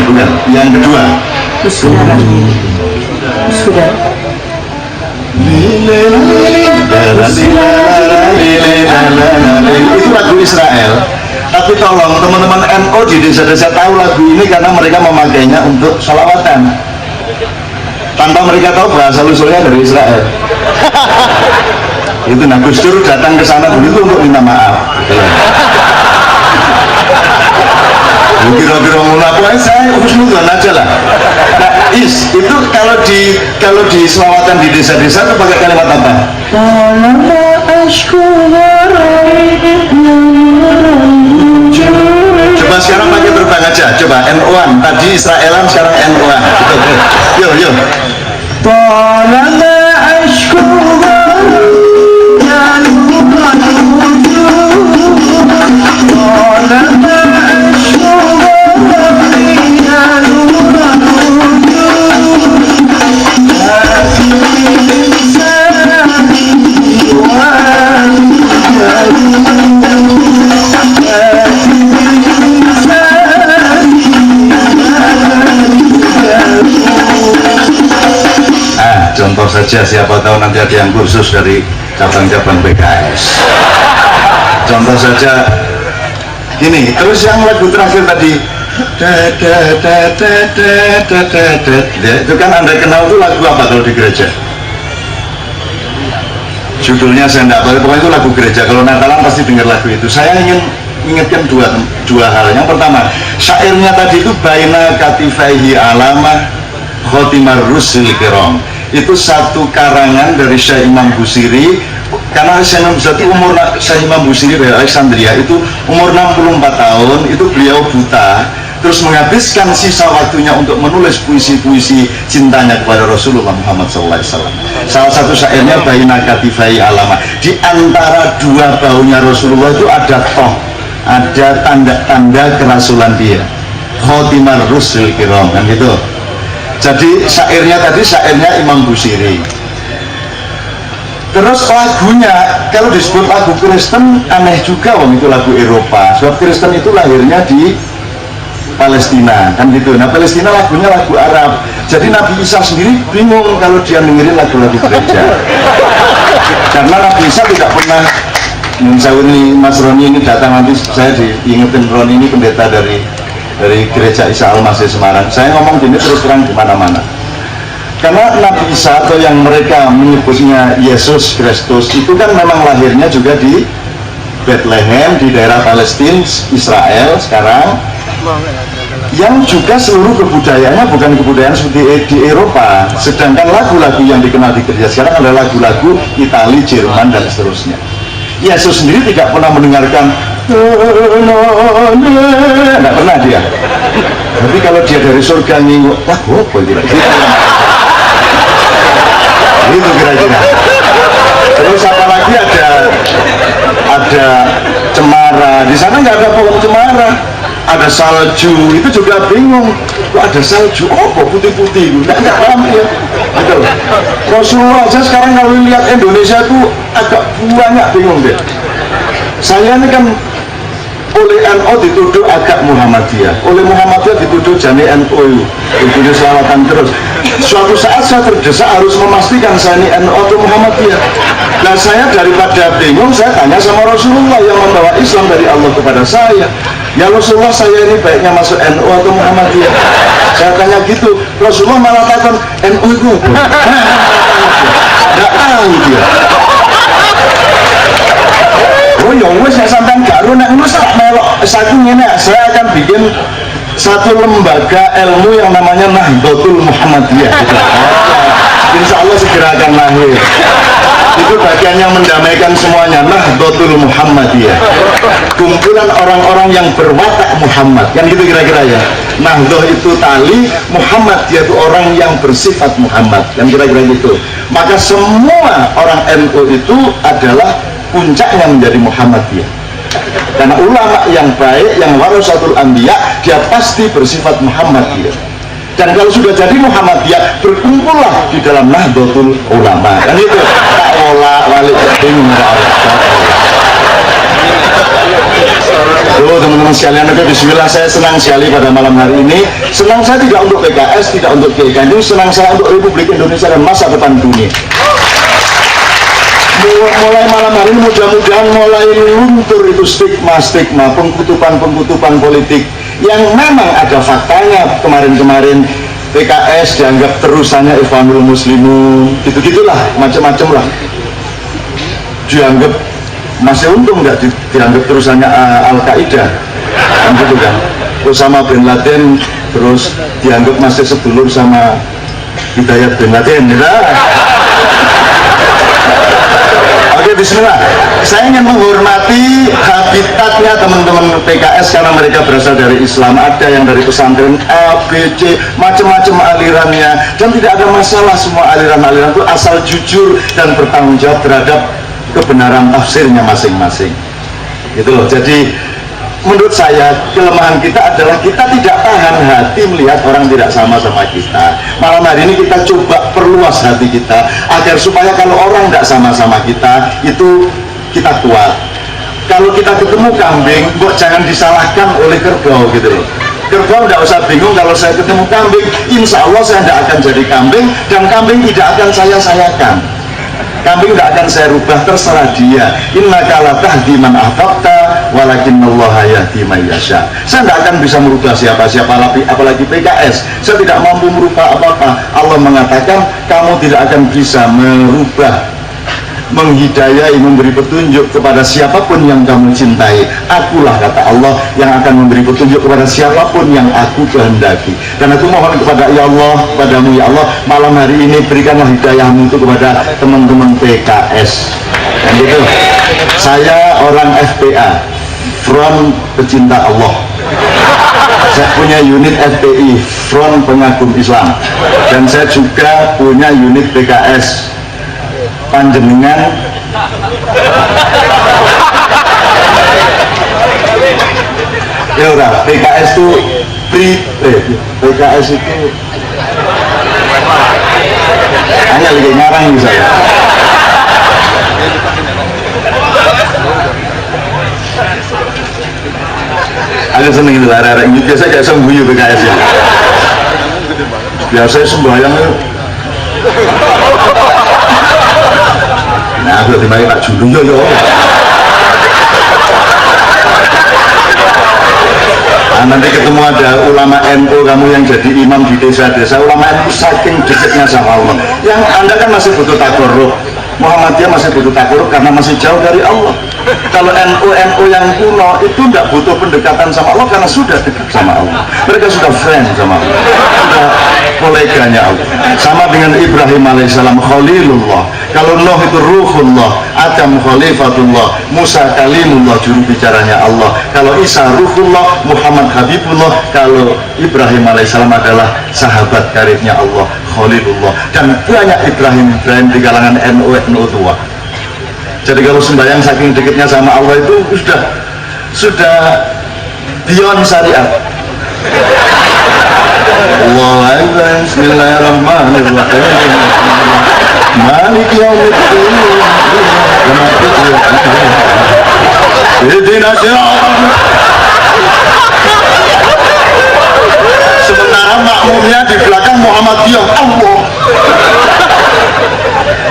bukan. Yang kedua. Sudah. Itu lagu Israel. Tapi tolong teman-teman NU di desa-desa tahu lagu ini karena mereka memakainya untuk sholawatan tanpa mereka tahu bahasa usulnya dari Israel. Itu nah Gus Dur datang ke sana begitu untuk minta maaf. Kira-kira mau apa? Saya husnudzon aja lah. Nah, itu kalau di selawatan di desa-desa itu pakai kalimat apa? Coba sekarang pakai terbang aja. Coba N1 tadi Israelan sekarang N1. Yo. Contoh saja, siapa tahu nanti ada yang kursus dari cabang-cabang PKS. Contoh saja gini, terus yang lagu terakhir tadi itu kan Anda kenal itu lagu apa kalau di gereja? Judulnya saya tidak tahu, pokoknya itu lagu gereja. Kalau Natalan pasti dengar lagu itu. Saya ingin ingatkan dua hal. Yang pertama, syairnya tadi itu baina katifaihi alama khotimar rusul kiram. Itu satu karangan dari Syekh Imam Busiri. Karena Syekh Imam Busiri dari Alexandria itu umur 64 tahun, itu beliau buta, terus menghabiskan sisa waktunya untuk menulis puisi-puisi cintanya kepada Rasulullah Muhammad SAW. Salah satu syairnya baina katifai alama, di antara dua bahunya Rasulullah itu ada toh, ada tanda-tanda kerasulan dia, khotimar rusul kiram, kan gitu. Jadi syairnya tadi syairnya Imam Busiri. Terus lagunya, kalau disebut lagu Kristen aneh juga, wong itu lagu Eropa. Sebab Kristen itu lahirnya di Palestina, kan gitu. Nah Palestina lagunya lagu Arab. Jadi Nabi Isa sendiri bingung kalau dia dengerin lagu-lagu gereja. Karena Nabi Isa tidak pernah, ini Mas Roni ini datang nanti saya diingetin, Roni ini pendeta dari gereja Isa Al-Masih Semarang. Saya ngomong gini terus terang di mana-mana. Karena Nabi Isa atau yang mereka menyebutnya Yesus Kristus itu kan memang lahirnya juga di Bethlehem di daerah Palestina, Israel sekarang. Yang juga seluruh kebudayaannya bukan kebudayaan seperti di Eropa. Sedangkan lagu-lagu yang dikenal di gereja sekarang adalah lagu-lagu Itali, Jerman dan seterusnya. Yesus sendiri tidak pernah mendengarkan, tidak pernah dia. Tapi kalau dia dari surga nyinggung, wah apa itu? Itu kira-kira. Terus apa lagi ada cemara. Di sana nggak ada pohon cemara. Ada salju. Itu juga bingung. Kok ada salju? Oh, putih-putih. Nggak paham ya. Gitu. Rasulullah aja sekarang kalau lihat Indonesia itu agak banyak bingung deh. Saya ini kan oleh NU dituduh agak Muhammadiyah, oleh Muhammadiyah dituduh jani NU, dituduh selawatan terus. Suatu saat saya terdesak harus memastikan saya ini NU atau Muhammadiyah. Nah saya daripada bingung, saya tanya sama Rasulullah yang membawa Islam dari Allah kepada saya. Ya Rasulullah, saya ini baiknya masuk NU atau Muhammadiyah? Saya tanya gitu, Rasulullah malah katakan NU itu nggak tahu dia. Oh ya wes saya sampai garu nek ngono sak melok saku ngene, saya akan bikin satu lembaga ilmu yang namanya Nahdlatul Muhammadiyah. Insya Allah segera akan lahir. Itu bagian yang mendamaikan semuanya, Nahdlatul Muhammadiyah. Kumpulan orang-orang yang berwatak Muhammad, kan gitu kira-kira ya. Nahdlah itu tali, Muhammad dia itu orang yang bersifat Muhammad, kan kira-kira gitu. Maka semua orang NU itu adalah puncaknya menjadi Muhammadiyah. Karena ulama yang baik, yang warasatul anbiya, dia pasti bersifat Muhammadiyah. Dan kalau sudah jadi Muhammadiyah, berkumpullah di dalam Nahdlatul Ulama. Dan itu tak olah walik bingung. Tuh teman-teman sekalian, oke, bismillah, saya senang sekali pada malam hari ini. Senang saya tidak untuk PKS, tidak untuk Kiai Kanjeng, senang saya untuk Republik Indonesia dan masa depan dunia. Mulai malam hari ini mudah-mudahan mulai luntur itu stigma-stigma, pengkutupan-pengkutupan politik yang memang ada faktanya. Kemarin-kemarin PKS dianggap terusannya Ikhwanul Muslimun, gitu-gitulah, macam-macam lah. Dianggap masih untung nggak dianggap terusannya Al-Qaeda, kan gitu kan. Osama bin Laden terus dianggap masih sedulur sama Hidayat bin Laden, ya. Oke, bismillah. Saya ingin menghormati habitatnya teman-teman PKS karena mereka berasal dari Islam. Ada yang dari pesantren A, B, C, macam-macam alirannya, dan tidak ada masalah. Semua aliran-aliran itu asal jujur dan bertanggung jawab terhadap kebenaran tafsirnya masing-masing. Gitu loh. Jadi menurut saya kelemahan kita adalah kita tidak tahan hati melihat orang tidak sama kita. Malam hari ini kita coba perluas hati kita agar supaya kalau orang tidak sama-sama kita itu kita kuat. Kalau kita ketemu kambing, kok jangan disalahkan oleh kerbau gitu loh. Kerbau tidak usah bingung, kalau saya ketemu kambing, insya Allah saya tidak akan jadi kambing, dan kambing tidak akan saya sayakan. Kambing tidak akan saya rubah, terserah dia. Innaka la tahdi man ahbabta walakinallaha yahdi man yasha. Saya tidak akan bisa merubah siapa-siapa, apalagi PKS. Saya tidak mampu merubah apa-apa. Allah mengatakan kamu tidak akan bisa merubah, menghidayai, memberi petunjuk kepada siapapun yang kamu cintai. Akulah, kata Allah, yang akan memberi petunjuk kepada siapapun yang aku kehendaki. Dan aku mohon kepada ya Allah, padamu ya Allah, malam hari ini berikanlah hidayahmu itu kepada teman-teman PKS. Dan gitu, saya orang FPA, Front Pecinta Allah. Saya punya unit FPI, Front Pengagum Islam, dan saya juga punya unit PKS. Panjenengan ya udah, PKS itu PKS itu hanya lagi ngarang nih saya. Agak seneng itu arah-arah ini, biasa kayak sembuh PKS ya. Biasa sembahyang ya. Nah, aku dimakai Pak Julu yo. Nah, nanti ketemu ada ulama NU kamu yang jadi imam di desa-desa. Ulama NU saking dekatnya sama Allah. Yang Anda kan masih butuh takorup. Muhammadiyah masih butuh takorup karena masih jauh dari Allah. Kalau NU yang kuno itu tidak butuh pendekatan sama Allah karena sudah dekat sama Allah. Mereka sudah friend sama Allah, sudah koleganya Allah. Sama dengan Ibrahim alaihissalam Khalilullah. Kalau Nuh itu Ruhullah, Adam Khalifatullah, Musa Kalimullah, juru bicaranya Allah. Kalau Isa Ruhullah, Muhammad Habibullah. Kalau Ibrahim alaihissalam adalah sahabat karibnya Allah, Khalilullah. Dan banyak Ibrahim di kalangan NU tua. Jadi kalau sembahyang saking dekatnya sama Allah itu sudah beyond syariat. Allahu Akbar, bismillahirrahmanirrahim. Malik yaumiddin. Ihdinas siratal. Sementara makmumnya di belakang Muhammadiyah Allah.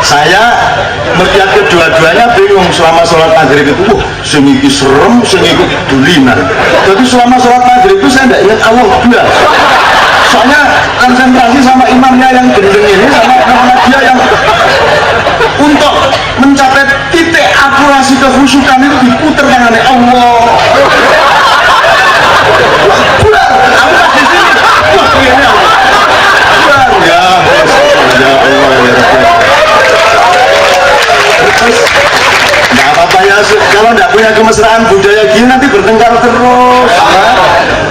Saya melihat kedua-duanya bingung selama sholat maghrib itu, semiki serem, semiki bulinan. Jadi selama sholat maghrib itu saya tidak ingat Allah dua. Soalnya konsentrasi sama imamnya yang gendeng ini, sama dia yang untuk mencapai titik akurasi kekhusyukan itu diputer tangannya Allah. Bulan, aku tak di sini. Wah, ini Allah. Bulan, ya Allah ya Rabbi. Nggak apa-apa ya, kalau nggak punya kemesraan budaya gini nanti bertengkar terus ya.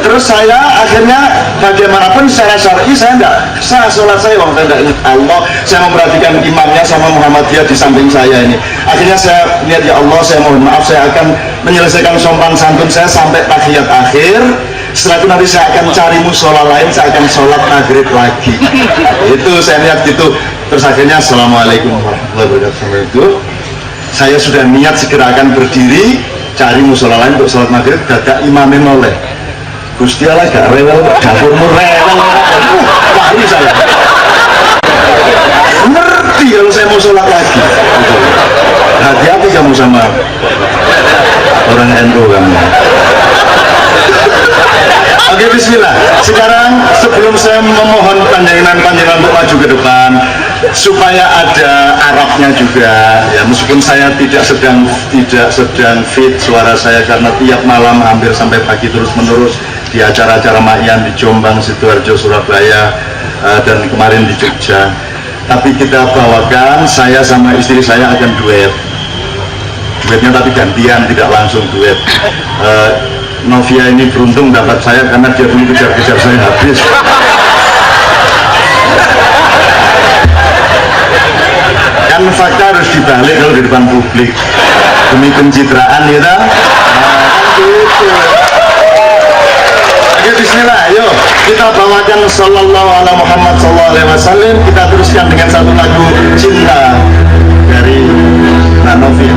Terus saya akhirnya bagaimanapun secara syar'i saya nggak sah sholat saya waktu saya ingat Allah. Saya memperhatikan imamnya sama Muhammadiyah di samping saya ini. Akhirnya saya lihat, ya Allah, saya mohon maaf, saya akan menyelesaikan sopan santun saya sampai tahiyat akhir. Setelah itu nanti saya akan cari musola lain, saya akan sholat maghrib lagi. Itu saya lihat gitu. Terus akhirnya assalamualaikum warahmatullahi wabarakatuh. Saya sudah niat segera akan berdiri, cari musola lain untuk sholat maghrib, dadak imamnya noleh. Gusti Allah gak rewel, dapurmu rewel. Lari saya. Ngerti kalau saya mau sholat lagi. Hati-hati kamu sama orang NU kamu. Oke, bismillah. Sekarang sebelum saya memohon panjangan untuk maju ke depan, supaya ada Arabnya juga, ya meskipun saya tidak sedang fit suara saya karena tiap malam hampir sampai pagi terus menerus di acara-acara Makyan di Jombang, Sidoarjo, Surabaya, dan kemarin di Jogja. Tapi kita bawakan, saya sama istri saya akan duetnya tapi gantian, tidak langsung duet. Novia ini beruntung dapat saya karena dia dulu kejar-kejar saya habis. Kan fakta harus dibalik kalau di depan publik demi pencitraan ya kan gitu. Oke, bismillah, ayo kita bawakan sallallahu ala Muhammad sallallahu alaihi wasallam. Kita teruskan dengan satu lagu cinta dari Nak Novia.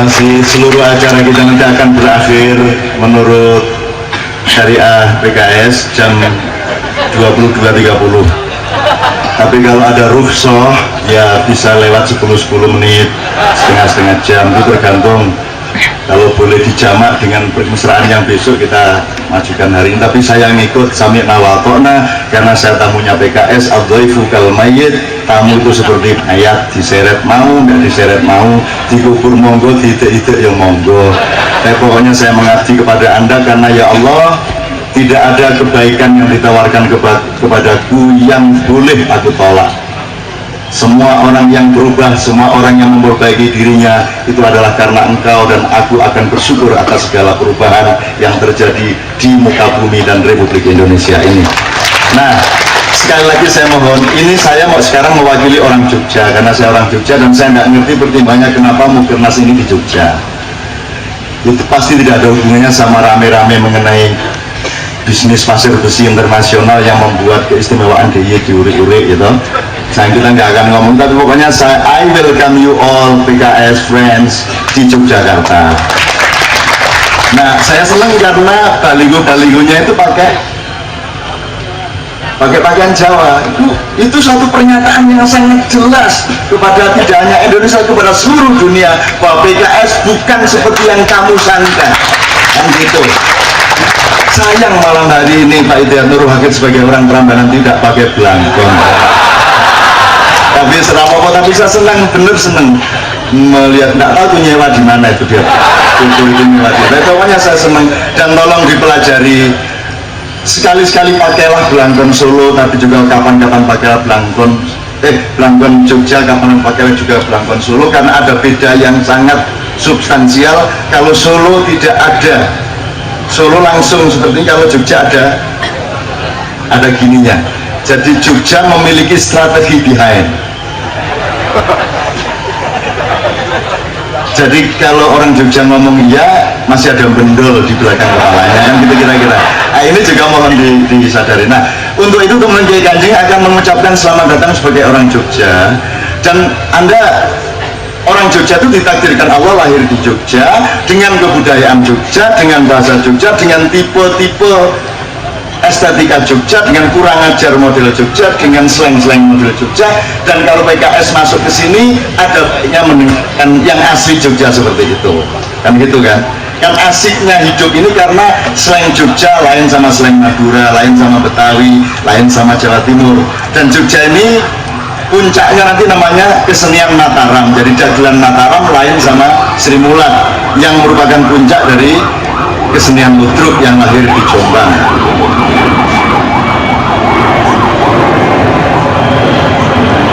masih seluruh acara kita nanti akan berakhir menurut syariah PKS jam 22.30. Tapi kalau ada rukhsah ya bisa lewat 10 menit, setengah jam, itu tergantung. Kalau boleh dijamak dengan permesraan yang besok kita majukan hari ini. Tapi saya ngikut sami nawatokna karena saya tamunya PKS. Ad-dhaifu kal mayyit, tamu itu seperti mayat, diseret mau, nggak diseret mau, dikubur monggo, tidak yang monggo. Pokoknya saya mengabdi kepada Anda karena ya Allah, tidak ada kebaikan yang ditawarkan kepadaku yang boleh aku tolak. Semua orang yang berubah, semua orang yang memperbaiki dirinya, itu adalah karena Engkau, dan aku akan bersyukur atas segala perubahan yang terjadi di muka bumi dan Republik Indonesia ini. Nah, sekali lagi saya mohon, ini saya mau sekarang mewakili orang Jogja, karena saya orang Jogja dan saya nggak ngerti pertimbangannya kenapa Mukernas ini di Jogja. Itu pasti tidak ada hubungannya sama rame-rame mengenai bisnis pasir besi internasional yang membuat keistimewaan DIY diurik-urik gitu. Kita nggak akan ngomong, tapi pokoknya I welcome you all PKS friends di Yogyakarta. Nah, saya senang karena baligo-baligonya itu pakai pakaian Jawa. Itu satu pernyataan yang sangat jelas kepada tidak hanya Indonesia, kepada seluruh dunia, bahwa PKS bukan seperti yang kamu sangka, kan gitu. Sayang malam hari ini Pak Hidayat Nurul Wahid sebagai orang Prambanan tidak pakai belangkon. Tapi serapa, tapi saya senang, bener senang melihat, nggak tahu tuh nyewa di mana itu dia. Itu nyewa di mana. Pokoknya saya senang, dan tolong dipelajari. Sekali-sekali pakailah belangkon Solo, tapi juga kapan-kapan pakailah belangkon Jogja, kapan pakailah juga belangkon Solo, karena ada beda yang sangat substansial. Kalau Solo tidak ada, Solo langsung seperti kalau Jogja ada gininya. Jadi Jogja memiliki strategi behind. Jadi kalau orang Jogja ngomong iya, masih ada bendol di belakang kepalanya, kan gitu kira-kira. Nah, ini juga mohon disadari. Nah, untuk itu teman Kiai Kanjeng akan mengucapkan selamat datang sebagai orang Jogja. Dan Anda orang Jogja itu ditakdirkan Allah lahir di Jogja dengan kebudayaan Jogja, dengan bahasa Jogja, dengan tipe-tipe estetika Jogja, dengan kurang ajar model Jogja, dengan slang-slang model Jogja. Dan kalau PKS masuk ke sini, ada baiknya mendengarkan yang asli Jogja seperti itu, kan gitu kan. Kan asiknya hidup ini karena slang Jogja lain sama slang Madura, lain sama Betawi, lain sama Jawa Timur. Dan Jogja ini puncaknya nanti namanya kesenian Mataram. Jadi dagelan Mataram lain sama Sri Mulat yang merupakan puncak dari kesenian ludruk yang lahir di Jombang.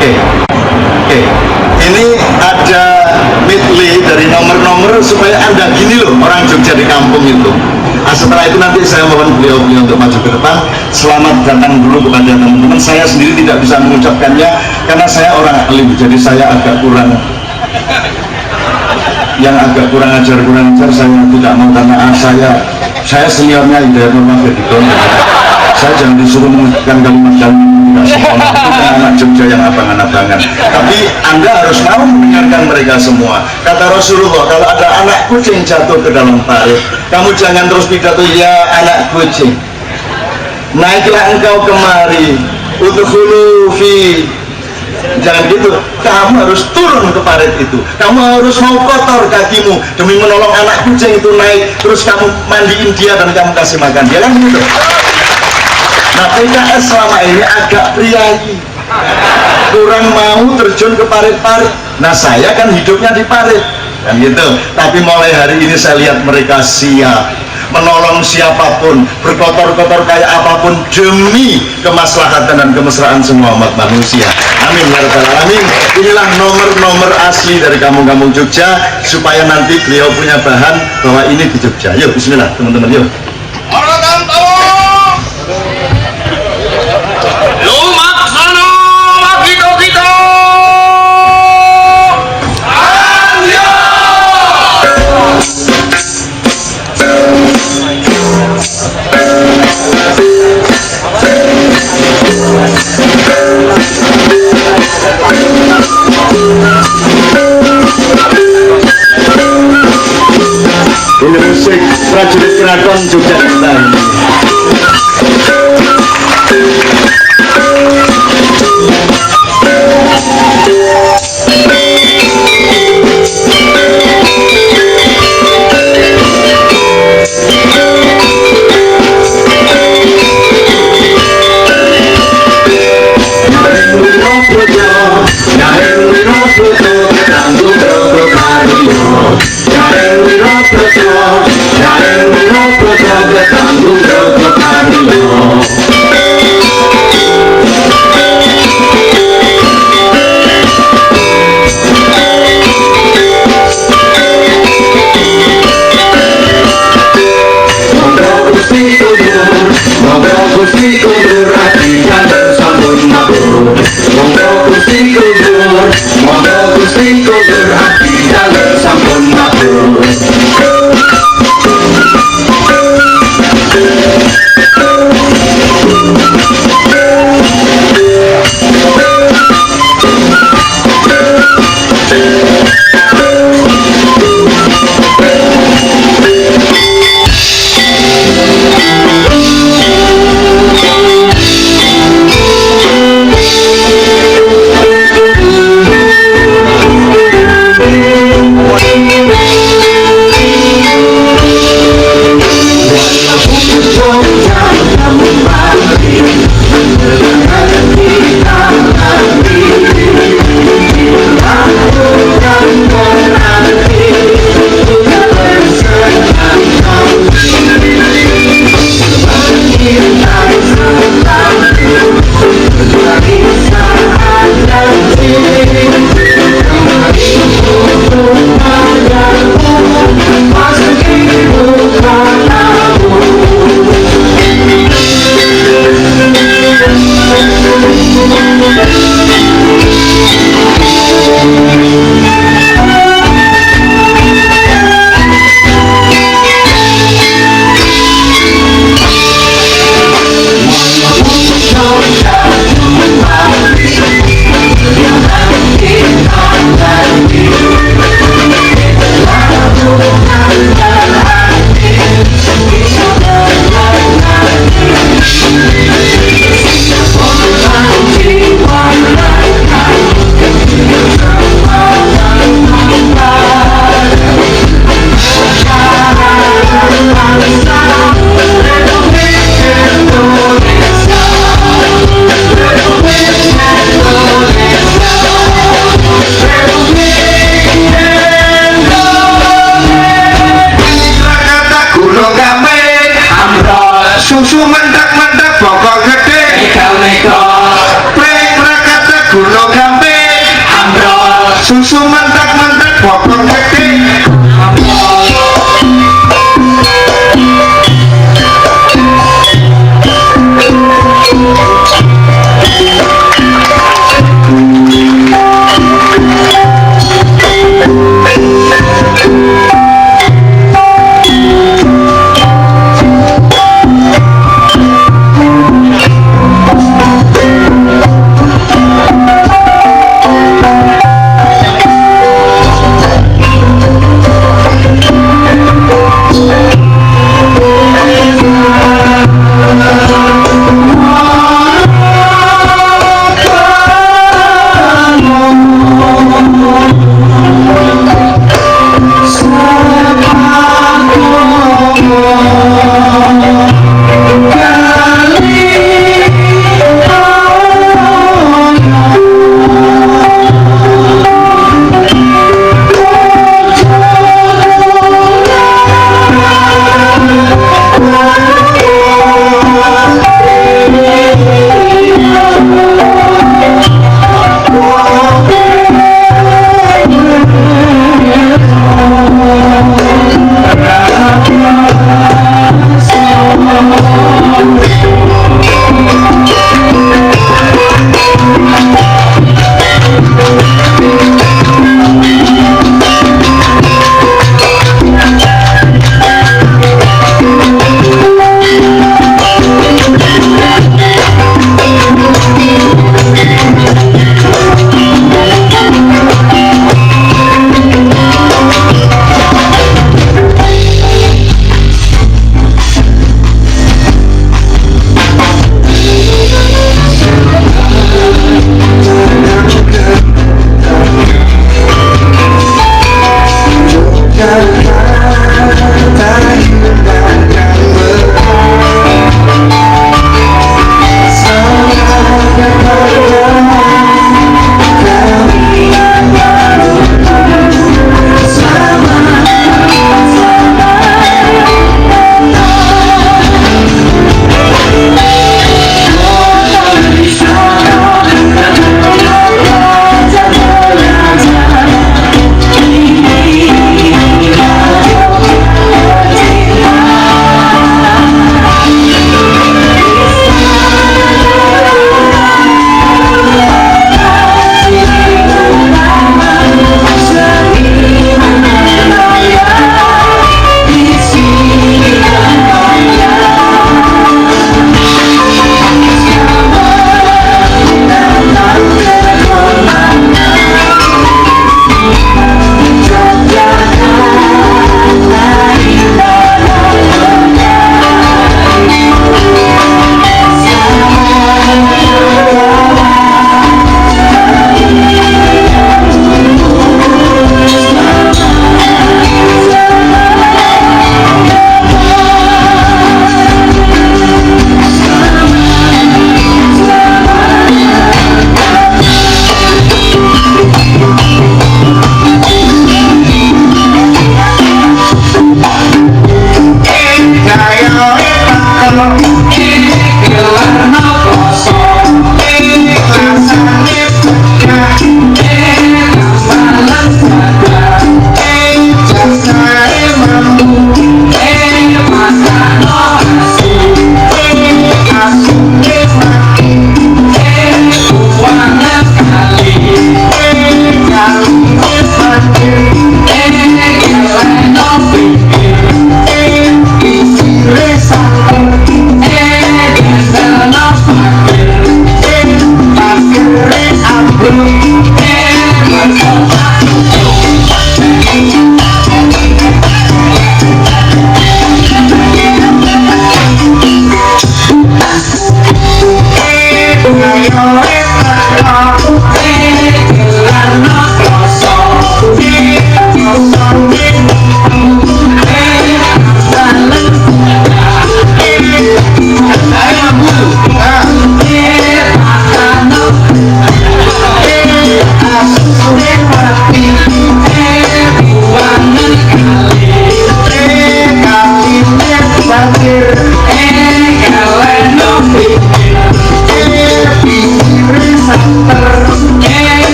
Oke. Ini ada medley dari nomor-nomor supaya Anda gini loh, orang Jogja di kampung itu. Nah, setelah itu nanti saya mohon beliau-beliau untuk maju ke depan. Selamat datang dulu kepada teman-teman. Saya sendiri tidak bisa mengucapkannya karena saya orang alim, jadi saya agak kurang ajar, saya tidak mau karena saya seniornya Hidayat Nurul Wahid. Saya jangan disuruh mengucapkan kalimat-kalimat tidak sempurna, itu kan anak Jogja yang abang-abangan. Tapi Anda harus mau mendengarkan mereka semua. Kata Rasulullah, kalau ada anak kucing jatuh ke dalam parit, kamu jangan terus pidato, ya anak kucing, naiklah engkau kemari, udkhulu fi. Jangan gitu, kamu harus turun ke parit itu, kamu harus mau kotor kakimu demi menolong anak kucing itu naik, terus kamu mandiin dia dan kamu kasih makan dia, kan gitu. Nah, PKS selama ini agak priayi, kurang mau terjun ke parit-parit. Nah, saya kan hidupnya di parit, kan gitu. Tapi mulai hari ini saya lihat mereka siap menolong siapapun, berkotor-kotor kayak apapun demi kemaslahatan dan kemesraan semua umat manusia. Amin ya rabbal alamin. Inilah nomor-nomor asli dari kampung-kampung Jogja, supaya nanti beliau punya bahan bahwa ini di Jogja. Yuk, bismillah teman-teman, yuk. Thank you. Susu mendak-mendak bokong gede Mega Pring rakata gula gamping Ambrol Susu mendak-mendak bokong gede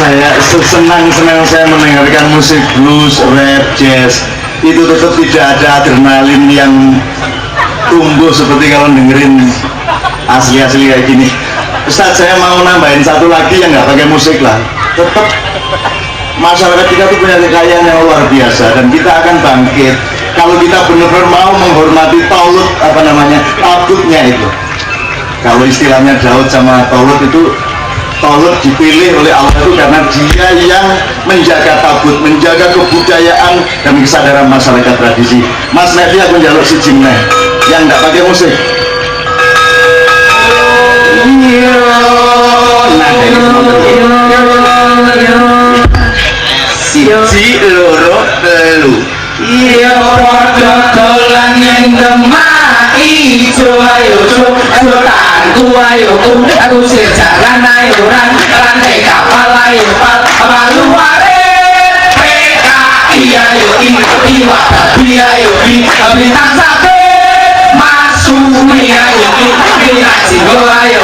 saya senang saya mendengarkan musik blues, rap, jazz, itu tetap tidak ada adrenalin yang tumbuh seperti kalau dengerin asli-asli kayak gini. Ustaz, saya mau nambahin satu lagi yang nggak pakai musik lah. Tetap masyarakat kita tuh punya kekayaan yang luar biasa dan kita akan bangkit kalau kita benar-benar mau menghormati Taulut, tabutnya itu. Kalau istilahnya Daud sama Taulut itu, Taulut dipilih oleh Allah itu karena dia yang menjaga tabut, menjaga kebudayaan dan kesadaran masyarakat tradisi. Mas Nevi aku njaluk si Jimne yang nggak pakai musik. Siji loro telu. Iya padha dolan ning Demak ijo ayo tangku ayo aku sing jalan ayo ran kapal ayo paluare PKI ayo iwak babi ayo bintang sapi masumi ayo Jinggo ayo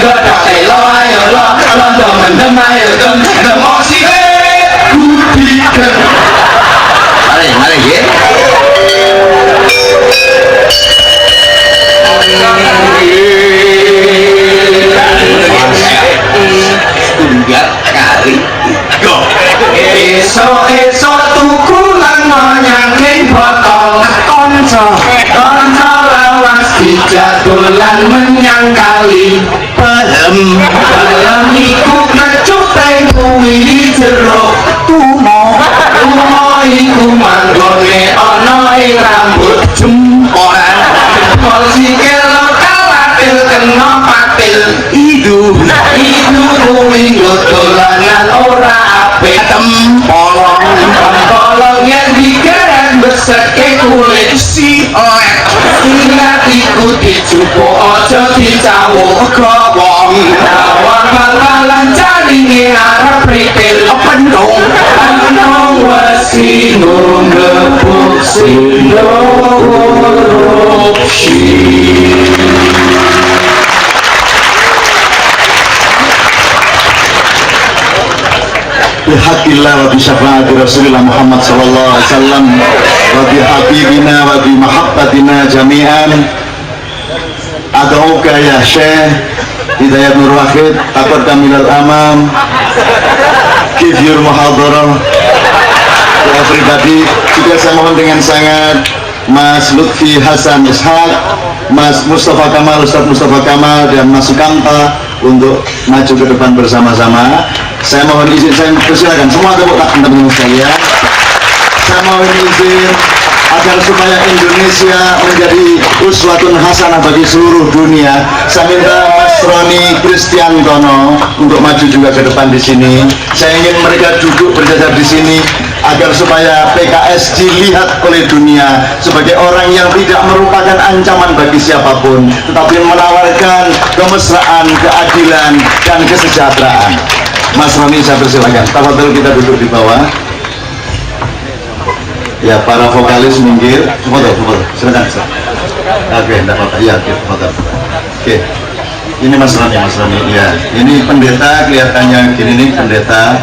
godok telo ayo londo mendem ayo demosike kudiken. Mari ya. Tunggal kali go. Esok tuku lan nyangking botol konco lawas dijadolan menyang kali. Pelem iku kecuk teng kuwi jero tumo iku manggone ana ing rambut jempolan jempol sikil kawatil kena patil idu kuwi dolanan ora apik tempolong yen digeret beseke kulit si ingat iku dijupuk aja dicawuk gowong awak bal-balan jaringe arep ripil pendung Sino ngebuk sino korupsi. Bihaqillah wa bisyafaati Rasulullah Muhammad sallallahu alaihi wasallam wa bihabibina wa bimahabbatina jami'an ad'uka ya Syekh Hidayat Nur Wahid taqaddam ilal amam give your muhadarah. Ya pribadi juga saya mohon dengan sangat Mas Lutfi Hasan Ishaq, Mas Mustafa Kamal, Ustadz Mustafa Kamal dan Mas Sukanta untuk maju ke depan bersama-sama. Saya mohon izin, saya persilakan semua tepuk tangan teman-teman sekalian. Saya mohon izin agar supaya Indonesia menjadi uswatun hasanah bagi seluruh dunia. Saya minta Mas Roni Kristiantono untuk maju juga ke depan di sini. Saya ingin mereka duduk berjajar di sini agar supaya PKS dilihat oleh dunia sebagai orang yang tidak merupakan ancaman bagi siapapun, tetapi menawarkan kemesraan, keadilan, dan kesejahteraan. Mas Roni, saya persilakan. Tafadhol, kita duduk di bawah. Ya, para vokalis minggir. Foto, silakan. Oke, enggak apa-apa. Iya, foto. Oke. Ini Mas Roni. Ya, ini pendeta, kelihatannya gini nih, pendeta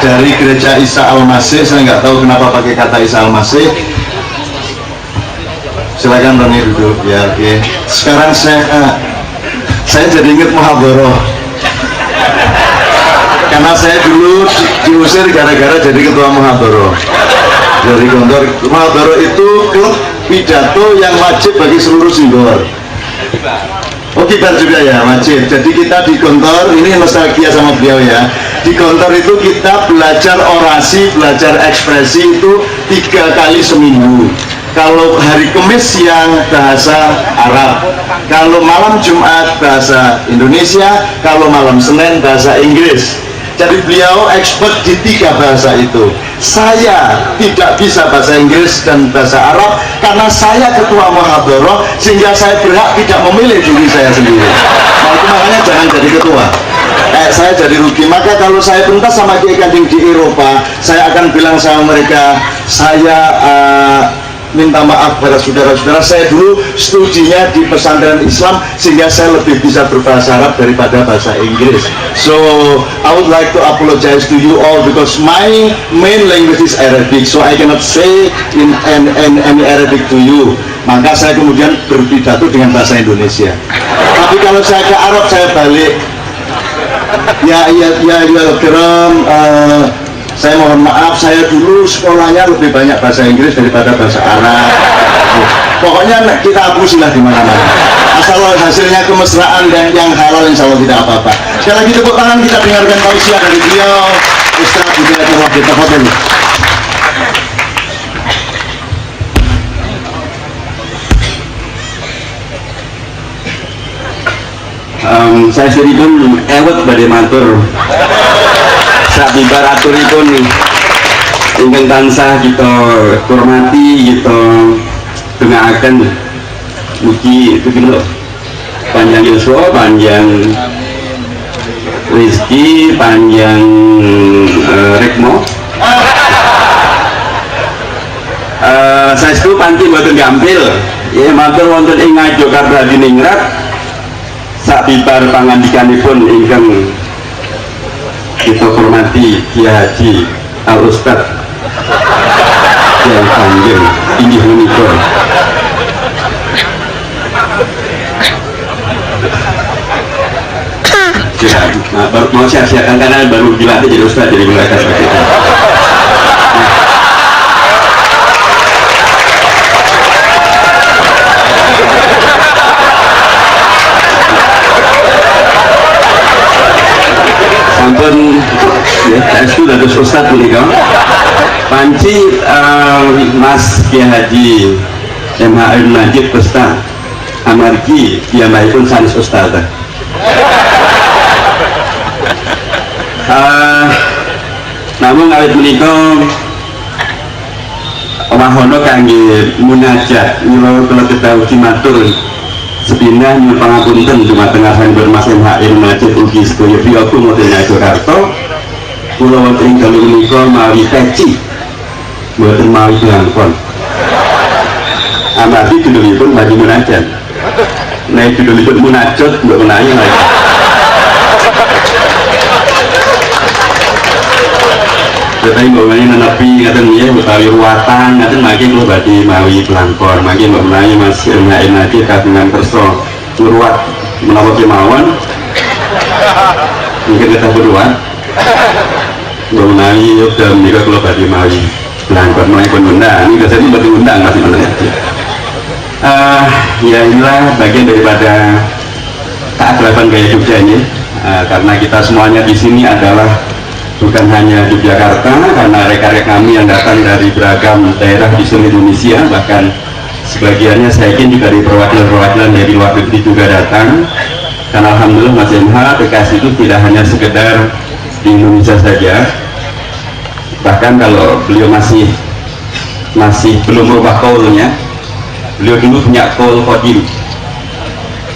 dari gereja Isa Al-Masih. Saya nggak tahu kenapa pakai kata Isa Al-Masih. Silakan Roni duduk. Ya, oke. Sekarang saya jadi ingat muhadharah. Karena saya dulu diusir gara-gara jadi ketua muhadharah. Dari Gontor, muhadharah itu klub pidato yang wajib bagi seluruh Singgor. Oh, kibar juga ya, wajib. Jadi kita di Gontor, ini nostalgia sama beliau ya. Di Gontor itu kita belajar orasi, belajar ekspresi itu 3 kali seminggu. Kalau hari Kamis siang bahasa Arab, kalau malam Jumat bahasa Indonesia, kalau malam Senin bahasa Inggris. Jadi beliau expert di 3 bahasa itu. Saya tidak bisa bahasa Inggris dan bahasa Arab karena saya ketua muhadharah, sehingga saya berhak tidak memilih diri saya sendiri. Nah, itu makanya jangan jadi ketua. Saya jadi rugi. Maka kalau saya pentas sama Kiai Kanjeng di Eropa, saya akan bilang sama mereka, saya minta maaf pada saudara-saudara, saya dulu studinya di pesantren Islam sehingga saya lebih bisa berbahasa Arab daripada bahasa Inggris. So I would like to apologize to you all because my main language is Arabic, so I cannot say in any Arabic to you. Maka saya kemudian berpidato dengan bahasa Indonesia. Tapi kalau saya ke Arab saya balik. Ya kiram, saya mohon maaf, saya dulu sekolahnya lebih banyak bahasa Inggris daripada bahasa Arab. Pokoknya kita hapusilah di mana-mana. Asal hasilnya kemesraan dan yang halal, insya Allah tidak apa-apa. Sekali lagi tepuk tangan, kita dengarkan tausiah dari beliau, Ustaz Hidayatullah Wahid. Tafadhol. Saya sendiri ewet badhe matur sabibaratipun ingkang tansah kita hormati, kita dongaaken mugi pitulo panjang yuswa, panjang rezeki, panjang rikmo. Saestu panci mboten gampil ya, matur wonten ing Ngayogyakarta Diningrat sabibar pangandikanipun ingkang kita hormati Kiai Haji Al Ustad Kiai Kanjeng inggih menika ya, baru mau siap-siapkan karena baru dilatih jadi Ustad, jadi mulai seperti itu. Sampun ya, itu dados Ustad menika panci Mas Kiai Haji MH Najib Ustad amargi piyambakipun sanes Ustad. Namun awit menika wahono kangge munajat kula kedawuh matur sepindah nyuwun pangapunten dumateng asmanipun Mas MH Najib ugi sedaya piyambak wonten Ngayogyakarta. Kula wonten ing dalu menika mawi peci mboten mawi blangkon. Amargi judulipun badhe munajat. Nek judulipun munajat mbok menawi tapi bagaimana menepi ngaten ya utawi ruwatan ngaten mangke kula badhe mawi pelangkon mangke mbok menawi Mas MH Najib kagungan kersa ngruwat menawa kemawon mungkin kita berruwat mbok menawi yoga menika kula badhe mawi pelangkon menawi pun undang ini kesane badhe undang Mas MH. Ya inilah bagian daripada keakraban gaya Jogja ini, karena kita semuanya di sini adalah bukan hanya Yogyakarta, karena rekan-rekan kami yang datang dari beragam daerah di seluruh Indonesia, bahkan sebagiannya saya yakin juga dari perwakilan-perwakilan dari luar negeri juga datang. Karena alhamdulillah Mas MH PKS itu tidak hanya sekedar di Indonesia saja, bahkan kalau beliau masih belum merubah kaulnya, beliau dulu punya kaul kodim.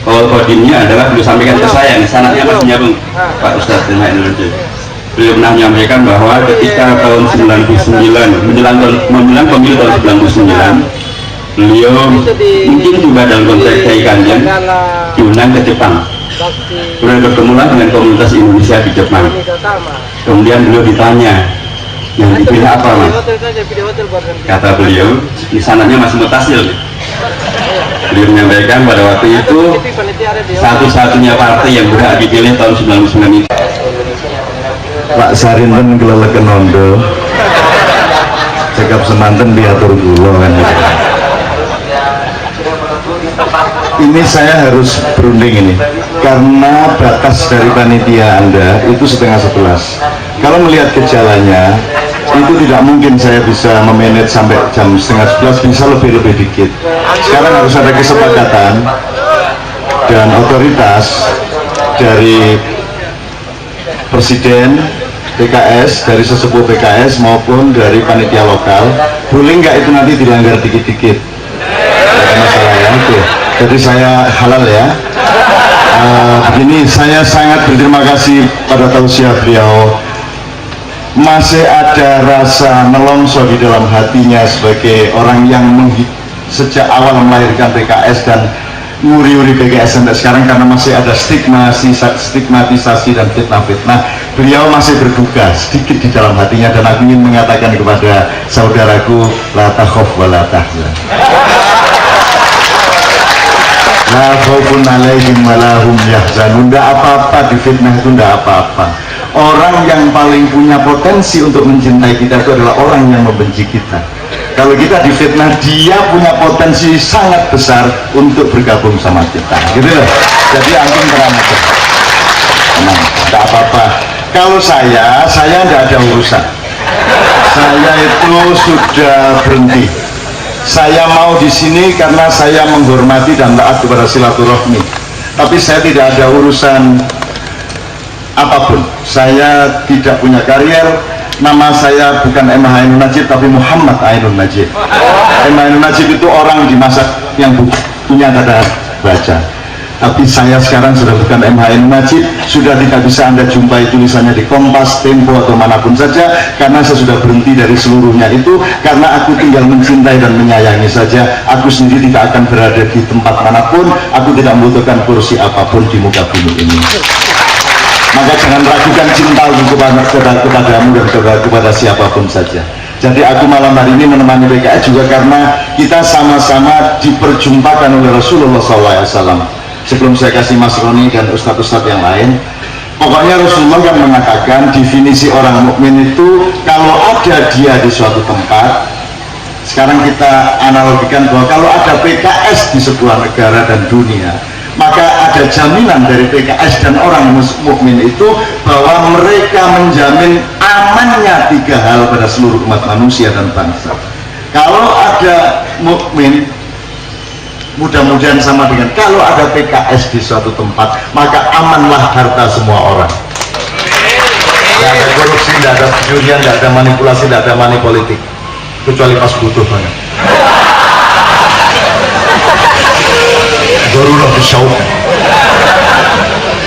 Kaul kodimnya adalah beliau sampaikan ke saya, sanadnya masih nyambung Pak Ustadz MH Indonesia. Beliau pernah menyampaikan bahwa ketika tahun 99 menjelang pemilu tahun 99, beliau mungkin juga dalam konteks Kiai Kanjeng diundang ke Jepang. Beliau bertemulah dengan komunitas Indonesia di Jepang. Kemudian beliau ditanya, yang dipilih apa Mas? Kata beliau, di sananya masih mutasil. Beliau menyampaikan pada waktu itu satu-satunya partai yang berhak dipilih tahun 99 itu Pak Sarinten keleleken ondo cekap semanten diatur kula kan. Ini saya harus berunding ini karena batas dari panitia Anda itu 10:30. Kalau melihat gejalanya itu tidak mungkin saya bisa memanage sampai jam 10:30, bisa lebih dikit. Sekarang harus ada kesepakatan dan otoritas dari Presiden PKS, dari sesepuh PKS maupun dari panitia lokal. Boleh nggak itu nanti dilanggar dikit-dikit? Ada masalah ya itu. Jadi saya halal ya. Begini, saya sangat berterima kasih pada tausiah beliau masih ada rasa melongso di dalam hatinya sebagai orang yang sejak awal melahirkan PKS dan nguri-uri PKS sampai sekarang, karena masih ada stigmatisasi dan fitnah-fitnah, beliau masih berduka sedikit di dalam hatinya, dan aku ingin mengatakan kepada saudaraku, la takhaf wa la tahzan, la khaufun alaihim wa la hum yahzanun. Tidak apa-apa difitnah itu, tidak apa-apa. Orang yang paling punya potensi untuk mencintai kita itu adalah orang yang membenci kita. Kalau kita difitnah, dia punya potensi sangat besar untuk bergabung sama kita, gitu loh. Jadi antum tenang aja, tenang, tidak apa-apa. Kalau saya tidak ada urusan. Saya itu sudah berhenti. Saya mau di sini karena saya menghormati dan taat kepada silaturahmi. Tapi saya tidak ada urusan apapun. Saya tidak punya karier. Nama saya bukan M. Ainun Najib, tapi Muhammad Ainun Najib. M. Ainun Najib itu orang di masa yang punya kata baca. Tapi saya sekarang sudah bukan M. Ainun Najib, sudah tidak bisa Anda jumpai tulisannya di Kompas, Tempo, atau manapun saja, karena saya sudah berhenti dari seluruhnya itu, karena aku tinggal mencintai dan menyayangi saja. Aku sendiri tidak akan berada di tempat manapun, aku tidak membutuhkan kursi apapun di muka bumi ini. Maka jangan ragukan cintaku kepadamu dan kepada siapapun saja. Jadi aku malam hari ini menemani PKS juga karena kita sama-sama diperjumpakan oleh Rasulullah SAW. Sebelum saya kasih Mas Roni dan ustadz-ustadz yang lain, pokoknya Rasulullah yang mengatakan definisi orang mukmin itu kalau ada dia di suatu tempat. Sekarang kita analogikan bahwa kalau ada PKS di sebuah negara dan dunia, maka ada jaminan dari PKS dan orang mukmin itu bahwa mereka menjamin amannya 3 hal pada seluruh umat manusia dan bangsa. Kalau ada mukmin, mudah-mudahan sama dengan kalau ada PKS di suatu tempat, maka amanlah harta semua orang. Tidak ada korupsi, tidak ada pencurian, tidak ada manipulasi, tidak ada money politik, kecuali pas butuh banget. Darurat disyaukan.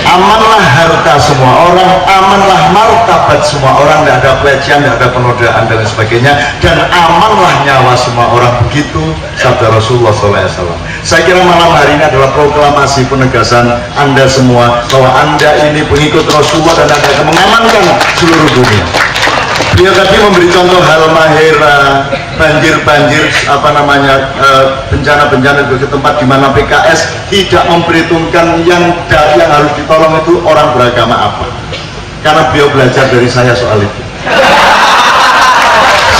Amanlah harta semua orang, amanlah martabat semua orang, tidak ada pelecehan, tidak ada penodaan dan sebagainya, dan amanlah nyawa semua orang. Begitu sabda Rasulullah SAW. Saya kira malam hari ini adalah proklamasi penegasan Anda semua bahwa Anda ini pengikut Rasulullah dan Anda akan mengamankan seluruh dunia. Dia tadi memberi contoh Halmahera, banjir-banjir, bencana-bencana ke tempat di mana PKS tidak memperhitungkan yang harus ditolong itu orang beragama apa. Karena beliau belajar dari saya soal itu.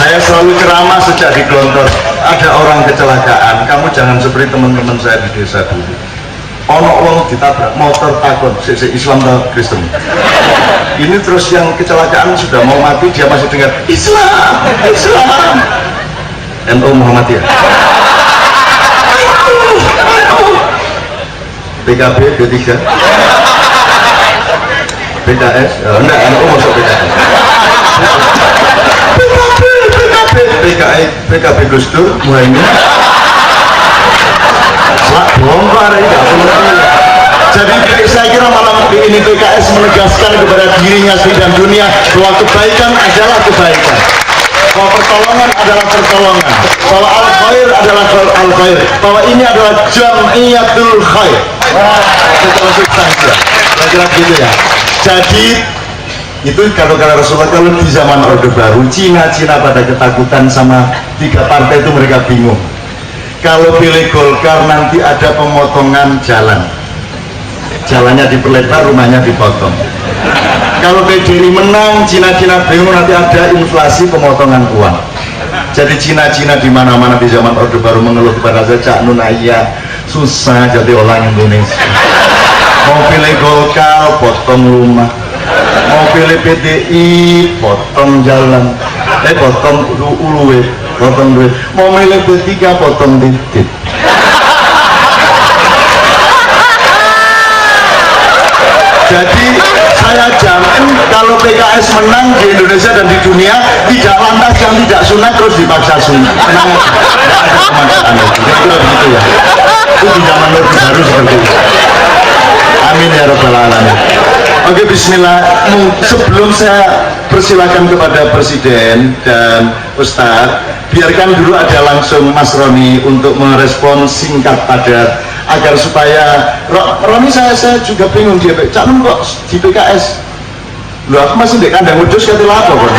Saya selalu ceramah sejak di Glontor, ada orang kecelakaan, kamu jangan seperti teman-teman saya di desa dulu. Ono wong ditabrak motor takut Islam atau Kristen. Ini terus yang kecelakaan sudah mau mati, dia masih dengar Islam, Islam. NU Muhammadiyah, PKB, P3, PKS, enggak, NU masuk PKS. PKB Gus Dur, Muhaimin. Bongkar ini. Jadi saya kira malam ini PKS menegaskan kepada dirinya sendiri dan dunia bahwa kebaikan adalah kebaikan, bahwa pertolongan adalah pertolongan, bahwa al-khair adalah al-khair, bahwa ini adalah jam'iyatul khair. Secara substansi, saya kira gitu ya. Jadi itu kalau Rasulullah, kalau di zaman Orde Baru, Cina pada ketakutan sama 3 partai itu, mereka bingung. Kalau pilih Golkar nanti ada pemotongan jalan, jalannya diperlebar, rumahnya dipotong. Kalau PDI menang, Cina bingung, nanti ada inflasi, pemotongan uang. Jadi Cina di mana-mana di zaman Orde Baru mengeluh kepada saya, Cak Nun Ayah, susah jadi orang Indonesia. Mau pilih Golkar, potong rumah. Mau pilih PDI, potong jalan. Potong uluwe, potong duit. Mau milih P3, potong titik. Jadi saya jamin kalau PKS menang di Indonesia dan di dunia, tidak lantas yang tidak sunat terus dipaksa sunat. Tenang aja, tidak ada kemaksaan itu. Kira begitu ya. Itu di zaman Orde Baru seperti itu. Amin ya rabbal alamin. Oke, bismillah. Sebelum saya persilahkan kepada Presiden dan Ustadz, biarkan dulu ada langsung Mas Roni untuk merespon singkat padat agar supaya Roni saya juga bingung dia calon kok di PKS. Loh aku masih di kandang wedus kata apa kok.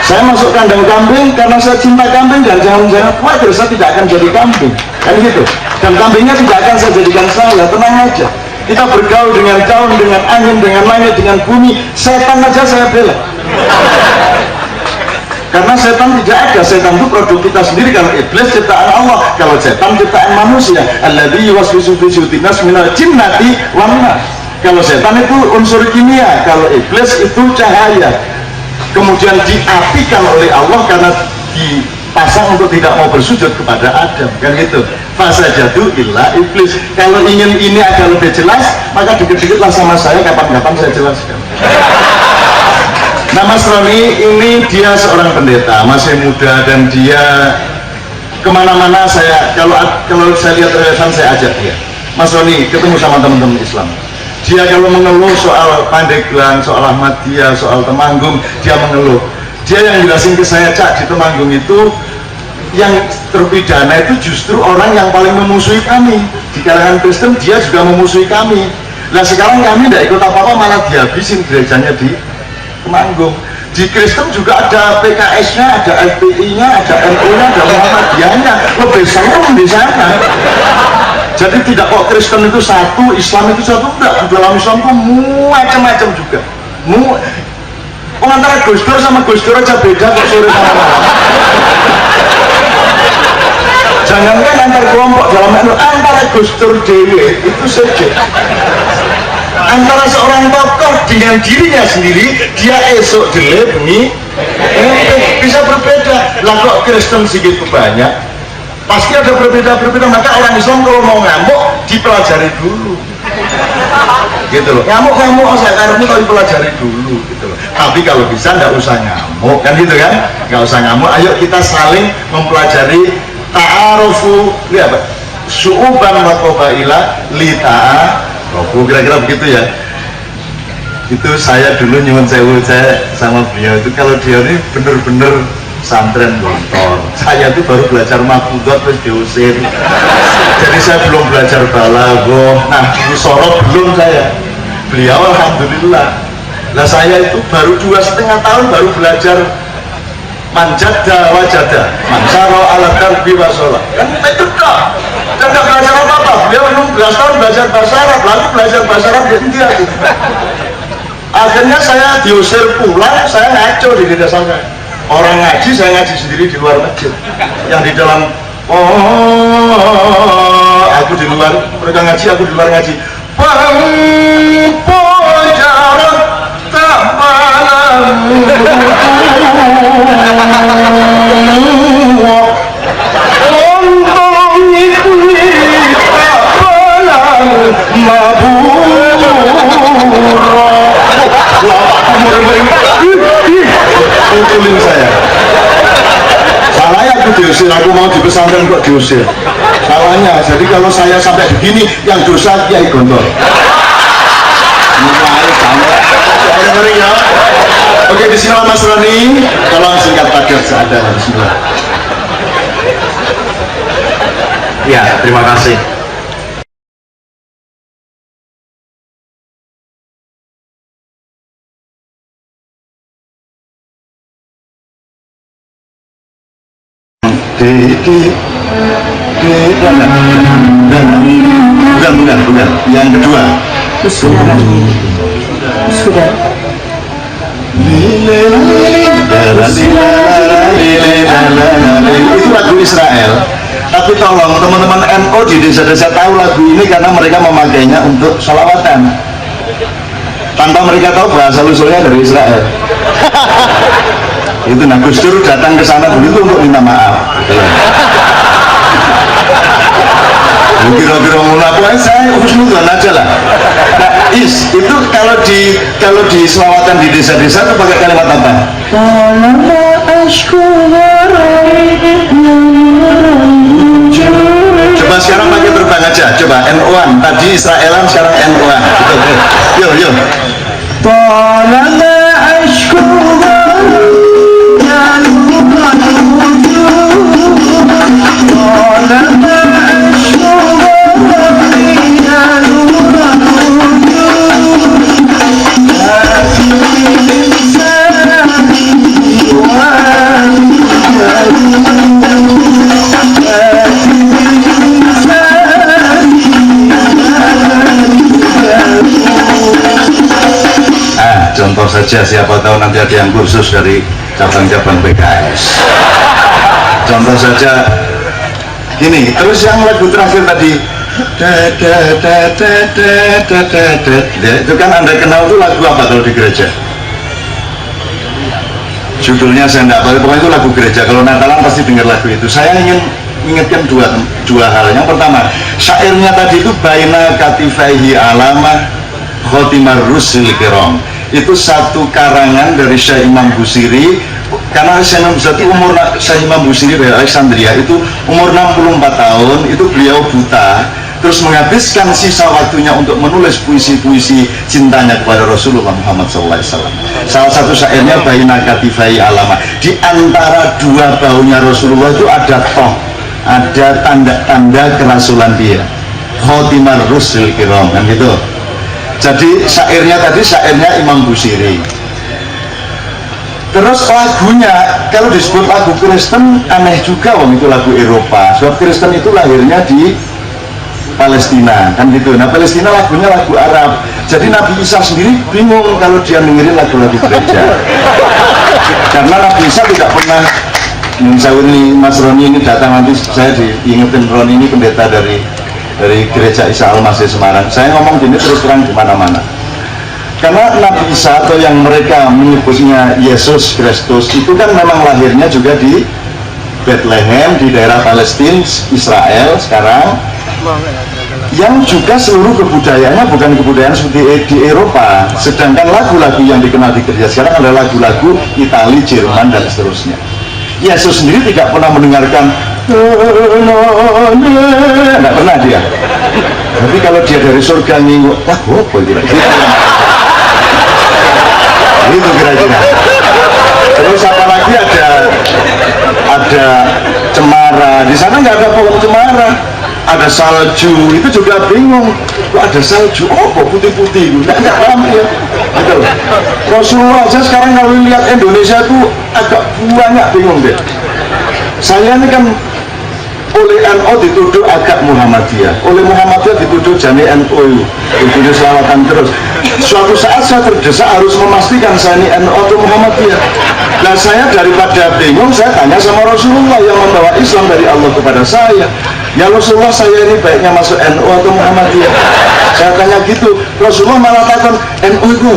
Saya masuk kandang kambing karena saya cinta kambing dan jangan khawatir saya tidak akan jadi kambing kan gitu, dan kambingnya tidak akan saya jadikan saya, tenang aja. Kita bergaul dengan daun, dengan angin, dengan langit, dengan bumi. Setan aja saya bela. Karena setan tidak ada. Setan itu produk kita sendiri. Kalau iblis ciptaan Allah, kalau setan ciptaan manusia. Alladzi yuwaswisu fi sudurinas minal jinnati wan nas. Kalau setan itu unsur kimia, kalau iblis itu cahaya. Kemudian diapikan oleh Allah karena dipasang untuk tidak mau bersujud kepada Adam, kan gitu. Fasajadu illa iblis. Kalau ingin ini agak lebih jelas, maka dikit-dikitlah sama saya, kapan-kapan saya jelaskan. Nah Mas Roni ini dia seorang pendeta, masih muda, dan dia kemana-mana kalau saya lihat relevan saya ajak dia. Mas Roni ketemu sama teman-teman Islam. Dia kalau mengeluh soal Pandeglang, soal Ahmadiyah, soal Temanggung, dia mengeluh. Dia yang jelasin ke saya, Cak, di Temanggung itu yang terpidana itu justru orang yang paling memusuhi kami. Di kalangan Kristen dia juga memusuhi kami. Nah sekarang kami tidak ikut apa-apa, malah dihabisin gerejanya di Temanggung. Di Kristen juga ada PKS-nya, ada LPI-nya, ada NU-nya, ada Muhammadiyahnya. Lebih serem di sana. Jadi tidak kok Kristen itu satu, Islam itu satu, enggak. Dalam Islam itu macam-macam juga. Antara Gus Dur sama Gus Dur aja beda kok sore sama malam. Jangankan antar kelompok dalam antara Gus Dur dewe itu saja. Antara seorang tokoh dengan dirinya sendiri, dia esok jelek bengi bisa berbeda. Lah kok Kristen segitu banyak, pasti ada berbeda-berbeda. Maka orang Islam kalau mau ngamuk dipelajari dulu, gitu loh. Ngamuk saya karena kalau dipelajari dulu, gitu loh. Tapi kalau bisa nggak usah ngamuk, kan gitu kan? Nggak usah ngamuk. Ayo kita saling mempelajari ta'arufu, lihat apa? Su'uban wa qabaila li ta'arufu, kira-kira begitu ya. Itu saya dulu nyuwun sewu, saya sama beliau itu kalau dia ini bener-bener santren motor. Saya itu baru belajar mahfudot terus diusir. Jadi saya belum belajar balaghah. Nah, sorot belum saya. Beliau alhamdulillah. Nah saya itu baru 2,5 tahun baru belajar manjada wajada, mansaro ala darbi wasola. Kan itu dah. Dan nggak belajar apa-apa. Beliau 16 tahun belajar bahasa Arab, lalu belajar bahasa Arab di India. Akhirnya saya diusir pulang, saya ngaco di desa saya. Orang ngaji, saya ngaji sendiri di luar masjid. Yang di dalam, aku di luar, mereka ngaji, aku di luar ngaji. Pempojaran tak malam. Untung itu tak malam Pukulin saya. Salahnya aku diusir, aku mau di pesantren kok diusir. Salahnya, jadi kalau saya sampai begini, yang dosa Kiai Gontor. Mulai sampai. Ya. Oke, di sini Mas Roni, tolong singkat padat seadanya. Bismillah. Ya, terima kasih. Bukan. Yang kedua. Sudah. Itu lagu Israel. Tapi tolong teman-teman NU di desa-desa tahu lagu ini karena mereka memakainya untuk sholawatan. Tanpa mereka tahu bahasa usulnya dari Israel. Itu nah Gus Dur datang ke sana begitu untuk minta maaf. Kira-kira mulai saya husnudzon aja lah. Nah, itu kalau di selawatan di desa-desa itu pakai kalimat apa? Coba sekarang pakai terbang aja. Coba NU-an tadi Israelan, sekarang NU-an. Yo. Contoh saja, siapa tahu nanti ada yang kursus dari cabang-cabang PKS. Contoh saja gini, terus yang lagu terakhir tadi itu kan Anda kenal tuh lagu apa kalau di gereja? Judulnya saya enggak tahu, pokoknya itu lagu gereja. Kalau Natalan pasti dengar lagu itu. Saya ingin ingatkan dua hal. Yang pertama, syairnya tadi itu baina katifaihi alama khotimar rusul kiram. Itu satu karangan dari Syekh Imam Busiri. Karena Syekh Imam Busiri dari Alexandria itu umur 64 tahun, itu beliau buta, terus menghabiskan sisa waktunya untuk menulis puisi-puisi cintanya kepada Rasulullah Muhammad SAW. Salah satu syairnya baina katifai alama, di antara dua bahunya Rasulullah itu ada toh, ada tanda-tanda kerasulan dia, khotimar rusul kiram, kan gitu. Jadi syairnya tadi syairnya Imam Busiri. Terus lagunya, kalau disebut lagu Kristen aneh juga, wong itu lagu Eropa. Sebab Kristen itu lahirnya di Palestina, kan gitu. Nah Palestina lagunya lagu Arab. Jadi Nabi Isa sendiri bingung kalau dia dengerin lagu-lagu gereja. Karena Nabi Isa tidak pernah, saya ini Mas Roni ini datang nanti, saya diingetin Roni ini pendeta dari gereja Isa Al-Masih Semarang. Saya ngomong gini terus terang di mana-mana. Karena Nabi Isa atau yang mereka menyebutnya Yesus Kristus itu kan memang lahirnya juga di Bethlehem, di daerah Palestina, Israel sekarang, yang juga seluruh kebudayaannya bukan kebudayaan seperti di Eropa. Sedangkan lagu-lagu yang dikenal di gereja sekarang adalah lagu-lagu Itali, Jerman, dan seterusnya. Yesus sendiri tidak pernah mendengarkan, tidak pernah dia. Tapi kalau dia dari surga ngingu, lagu apa gitu? Itu kira-kira. Terus apalagi ada cemara. Di sana nggak ada pohon cemara, ada salju. Itu juga bingung. Kok ada salju? Oh, kok putih-putih? Nggak paham ya. Gitu. Rasulullah aja sekarang kalau lihat Indonesia itu agak banyak bingung deh. Saya ini kan oleh NU dituduh agak Muhammadiyah, oleh Muhammadiyah dituduh jani NU, dituduh selawatan terus. Suatu saat saya terdesak harus memastikan saya ini NU atau Muhammadiyah. Nah saya daripada bingung, saya tanya sama Rasulullah yang membawa Islam dari Allah kepada saya. Ya Rasulullah, saya ini baiknya masuk NU atau Muhammadiyah? Saya tanya gitu, Rasulullah malah takon NU itu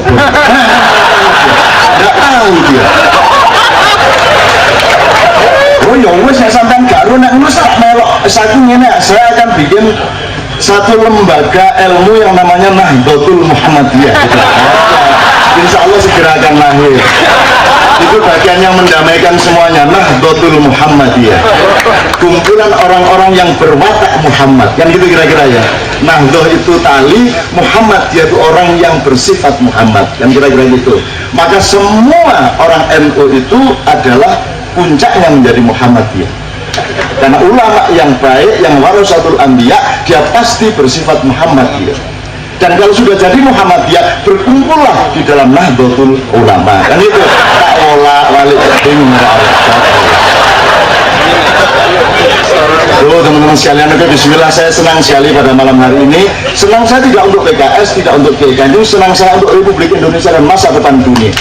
nggak tahu dia. Oh ya wes saya sampai gak nek ngono sak melok saku ngene, saya akan bikin satu lembaga ilmu yang namanya Nahdlatul Muhammadiyah. Insya Allah segera akan lahir. Itu bagian yang mendamaikan semuanya, Nahdlatul Muhammadiyah. Kumpulan orang-orang yang berwatak Muhammad, kan gitu kira-kira ya. Nahdlah itu tali, Muhammad dia itu orang yang bersifat Muhammad, kan kira-kira gitu. Maka semua orang NU itu adalah puncaknya menjadi Muhammadiyah. Karena ulama yang baik, yang warasatul anbiya, dia pasti bersifat Muhammadiyah. Dan kalau sudah jadi Muhammadiyah, berkumpullah di dalam Nahdlatul Ulama. Kan itu ta'ala walik Loh teman-teman sekalian, bismillah, saya senang sekali pada malam hari ini. Senang saya tidak untuk PKS, tidak untuk GKI, senang saya untuk Republik Indonesia dan masa depan dunia.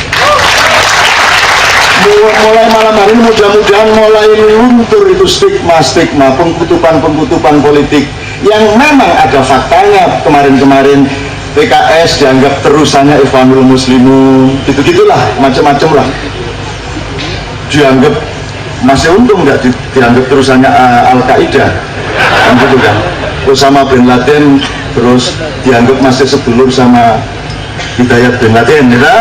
Mulai malam hari ini mudah-mudahan mulai luntur itu stigma-stigma, pengkutupan-pengkutupan politik yang memang ada faktanya. Kemarin-kemarin PKS dianggap terusannya Ikhwanul Muslimun, gitu-gitulah, macam-macam lah. Dianggap masih untung nggak dianggap terusannya Al-Qaeda, kan gitu kan. Osama bin Laden terus dianggap masih sedulur sama Hidayat bin Laden, ya.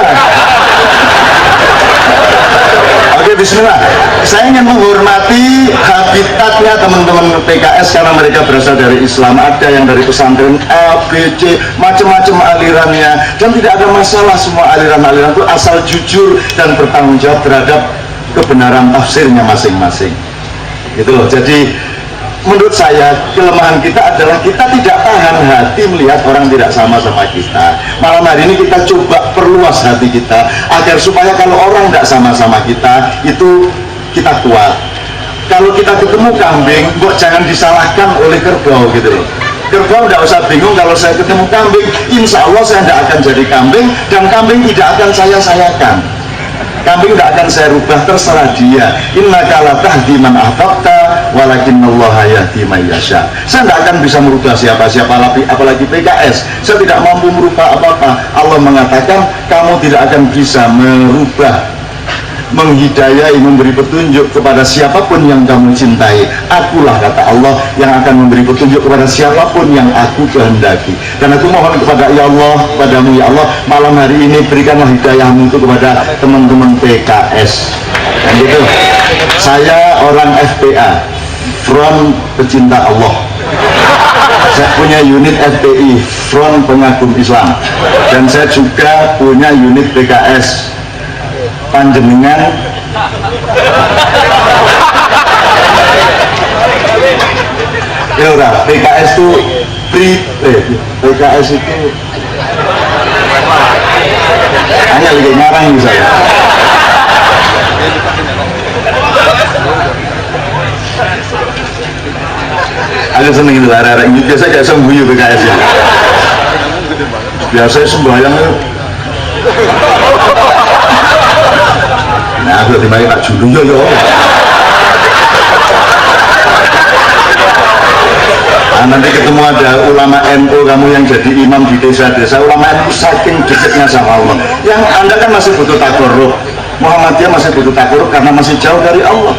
Oke, bismillah. Saya ingin menghormati habitatnya teman-teman PKS karena mereka berasal dari Islam. Ada yang dari pesantren A, B, C, macam-macam alirannya. Dan tidak ada masalah, semua aliran-aliran itu asal jujur dan bertanggung jawab terhadap kebenaran tafsirnya masing-masing. Gitu loh. Jadi menurut saya kelemahan kita adalah kita tidak tahan hati melihat orang tidak sama kita. Malam hari ini kita coba perluas hati kita agar supaya kalau orang tidak sama kita itu kita kuat. Kalau kita ketemu kambing, kok jangan disalahkan oleh kerbau gitu loh. Kerbau tidak usah bingung kalau saya ketemu kambing, insya Allah saya tidak akan jadi kambing dan kambing tidak akan saya sayakan. Kambing tidak akan saya rubah, terserah dia. Innaka la tahdi man ahbabta walakinallaha yahdi man yasha. Saya tidak akan bisa merubah siapa-siapa, apalagi PKS. Saya tidak mampu merubah apa-apa. Allah mengatakan kamu tidak akan bisa merubah, menghidayai, memberi petunjuk kepada siapapun yang kamu cintai. Akulah, kata Allah, yang akan memberi petunjuk kepada siapapun yang aku kehendaki. Dan aku mohon kepada ya Allah, padamu ya Allah, malam hari ini berikanlah hidayahmu itu kepada teman-teman PKS. Dan gitu, saya orang FPA, Front Pecinta Allah. Saya punya unit FPI, Front Pengagum Islam. Dan saya juga punya unit PKS, panjenengan ya udah. PKS itu PKS itu hanya lagi ngarang nih saya. Agak seneng itu arah-arah ini. Biasa kayak sembuh PKS ya. Biasa sembahyang. Nah, aku dimakai tak judul yo. Nah, nanti ketemu ada ulama NU kamu yang jadi imam di desa-desa. Ulama NU saking dekatnya sama Allah. Yang Anda kan masih butuh takarrub. Muhammadiyah masih butuh takarrub karena masih jauh dari Allah.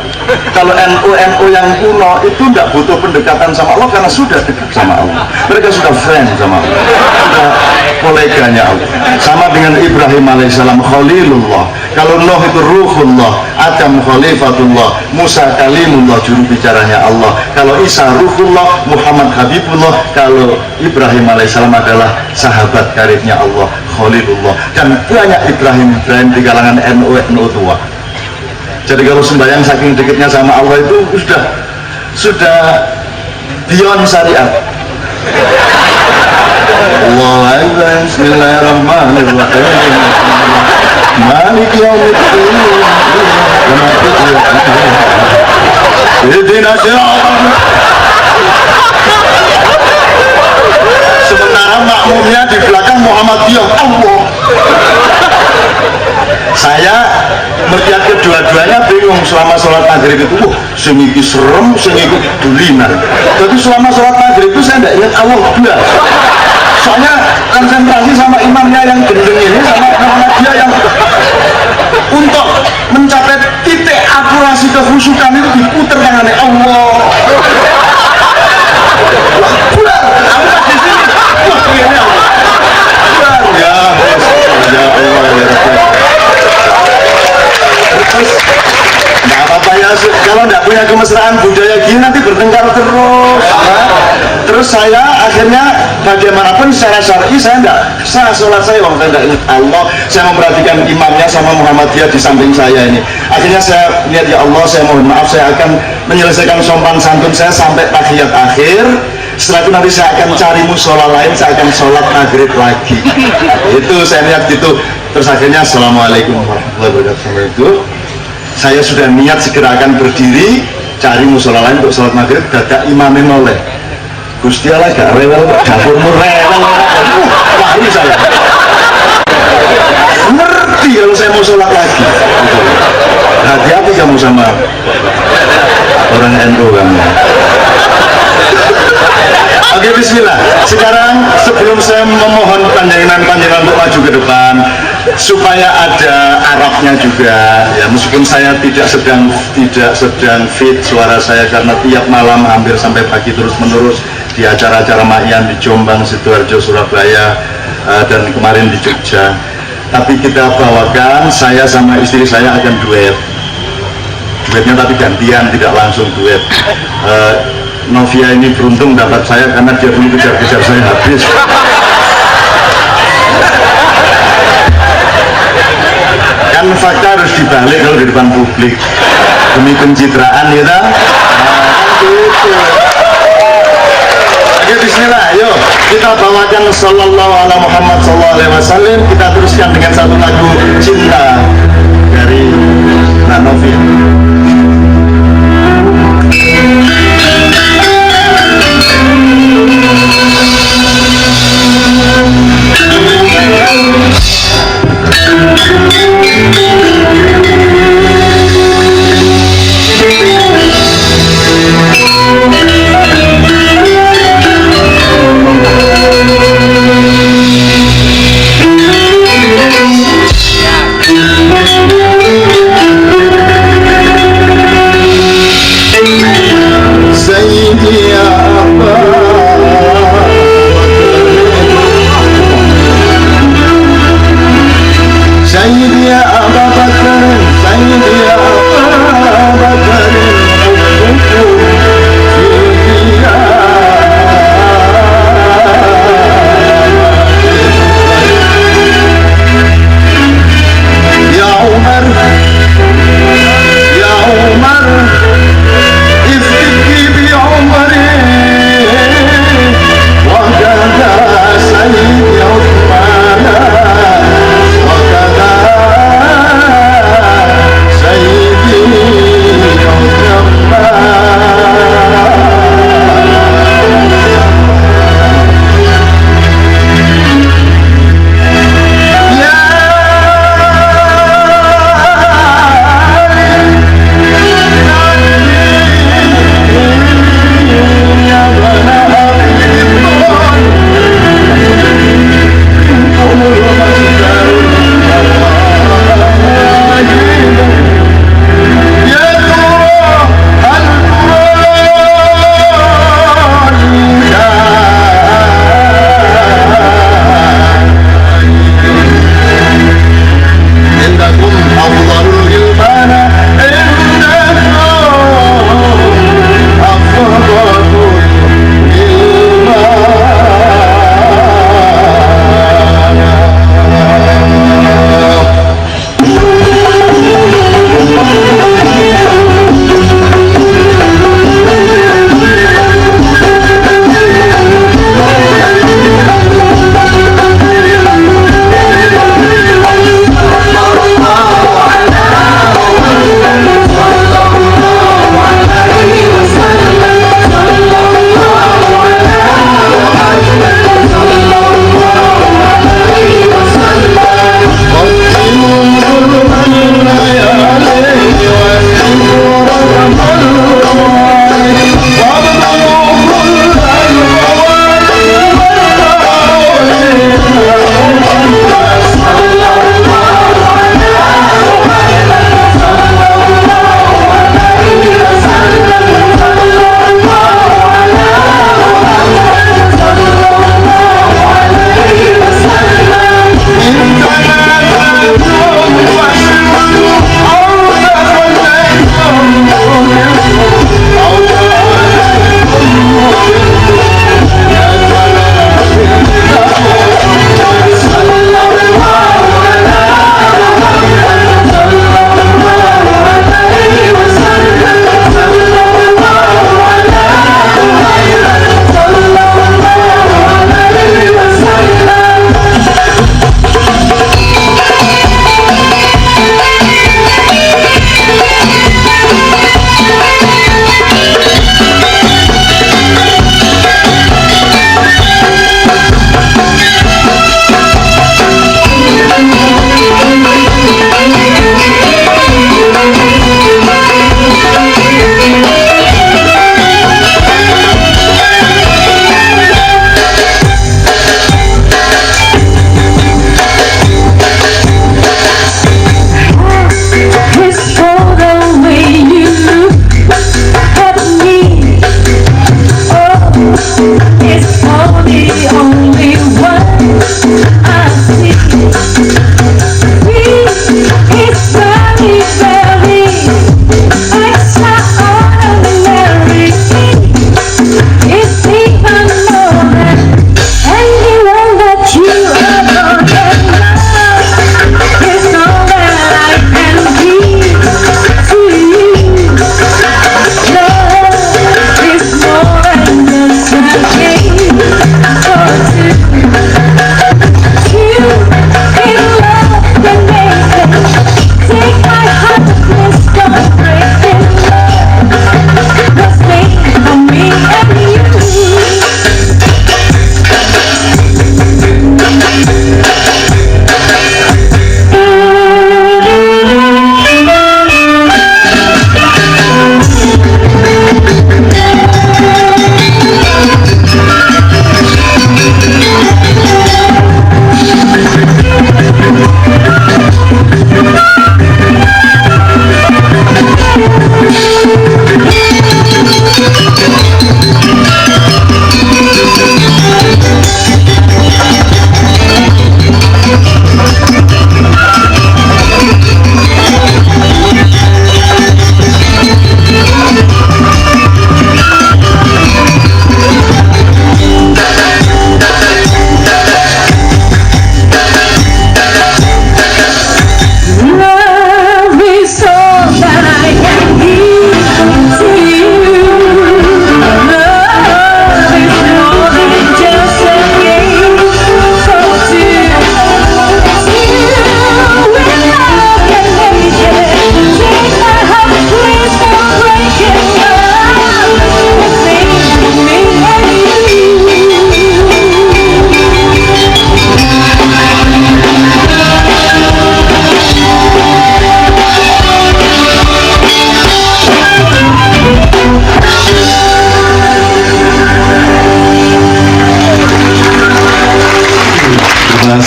Kalau NU yang kuno itu tidak butuh pendekatan sama Allah karena sudah dekat sama Allah. Mereka sudah friend sama Allah, sudah koleganya Allah. Sama dengan Ibrahim alaihissalam Khalilullah. Kalau Nuh itu Ruhullah, Adam Khalifatullah, Musa Kalimullah, juru bicaranya Allah. Kalau Isa Ruhullah, Muhammad Habibullah. Kalau Ibrahim alaihissalam adalah sahabat karibnya Allah, Khalilullah. Dan banyak Ibrahim di kalangan NU tua. Jadi kalau sembahyang saking dekatnya sama Allah itu sudah beyond syariat. Allahu Akbar, bismillahirrahmanirrahim. Malik yaumiddin. Sementara makmumnya di belakang Muhammadiyah Allah. Saya melihat kedua-duanya bingung selama sholat maghrib itu. Sing iki serem, sing iki dulinan. Jadi selama sholat maghrib itu saya tidak ingat Allah belas. Soalnya konsentrasi sama imamnya yang gendeng ini, sama dia yang untuk mencapai titik akurasi kekhusyukan itu diputer tangannya Allah. Bulan, aku tak di sini. Wah, ini Allah. Ya Allah, ya Rabbi. Terus nggak apa-apa ya, kalau nggak punya kemesraan budaya gini nanti bertengkar terus. Terus saya akhirnya bagaimanapun secara syar'i saya nggak sah sholat saya waktu tidak ingat Allah. Saya memperhatikan imamnya sama Muhammadiyah di samping saya ini. Akhirnya saya lihat, ya Allah, saya mohon maaf, saya akan menyelesaikan sopan santun saya sampai tahiyat akhir. Setelah itu nanti saya akan cari musola lain, saya akan sholat maghrib lagi. Itu saya lihat gitu. Terus akhirnya assalamualaikum warahmatullahi wabarakatuh. Saya sudah niat segera akan berdiri cari musola lain untuk sholat maghrib. Dadak imamnya noleh. Gusti Allah gak rewel, dapurmu rewel. Lari saya. Ngerti kalau saya mau sholat lagi. Hati-hati kamu sama orang NU kamu. Oke, bismillah. Sekarang sebelum saya memohon panjangan untuk maju ke depan, supaya ada Arabnya juga, ya, meskipun saya tidak sedang fit suara saya karena tiap malam hampir sampai pagi terus menerus di acara-acara Makyan di Jombang, Sidoarjo, Surabaya, dan kemarin di Jogja. Tapi kita bawakan, saya sama istri saya akan duet. duetnya tapi gantian, tidak langsung duet. Novia ini beruntung dapat saya karena dia dulu kejar-kejar saya habis. Kan fakta harus dibalik kalau di depan publik demi pencitraan ya kan gitu. Oke, bismillah, ayo kita bawakan sallallahu ala Muhammad sallallahu alaihi wasallam. Kita teruskan dengan satu lagu cinta dari Nak Novia.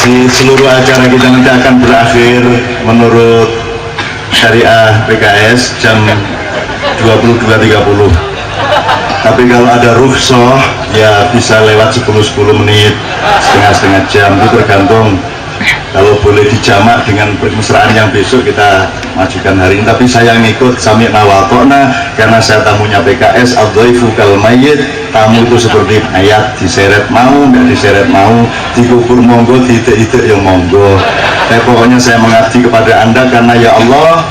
kasih. Seluruh acara kita nanti akan berakhir menurut syariah PKS jam 22.30. Tapi kalau ada rukhsah ya bisa lewat 10 menit, setengah jam, itu tergantung. Kalau boleh dijamak dengan permesraan yang besok kita majukan hari ini. Tapi saya ngikut sami nawakona karena saya tamunya PKS. Ad-dhaifu kal mayyit, tamu itu seperti mayat, diseret mau, nggak diseret mau, dikubur monggo, tidak yang monggo. Pokoknya saya mengabdi kepada Anda karena ya Allah,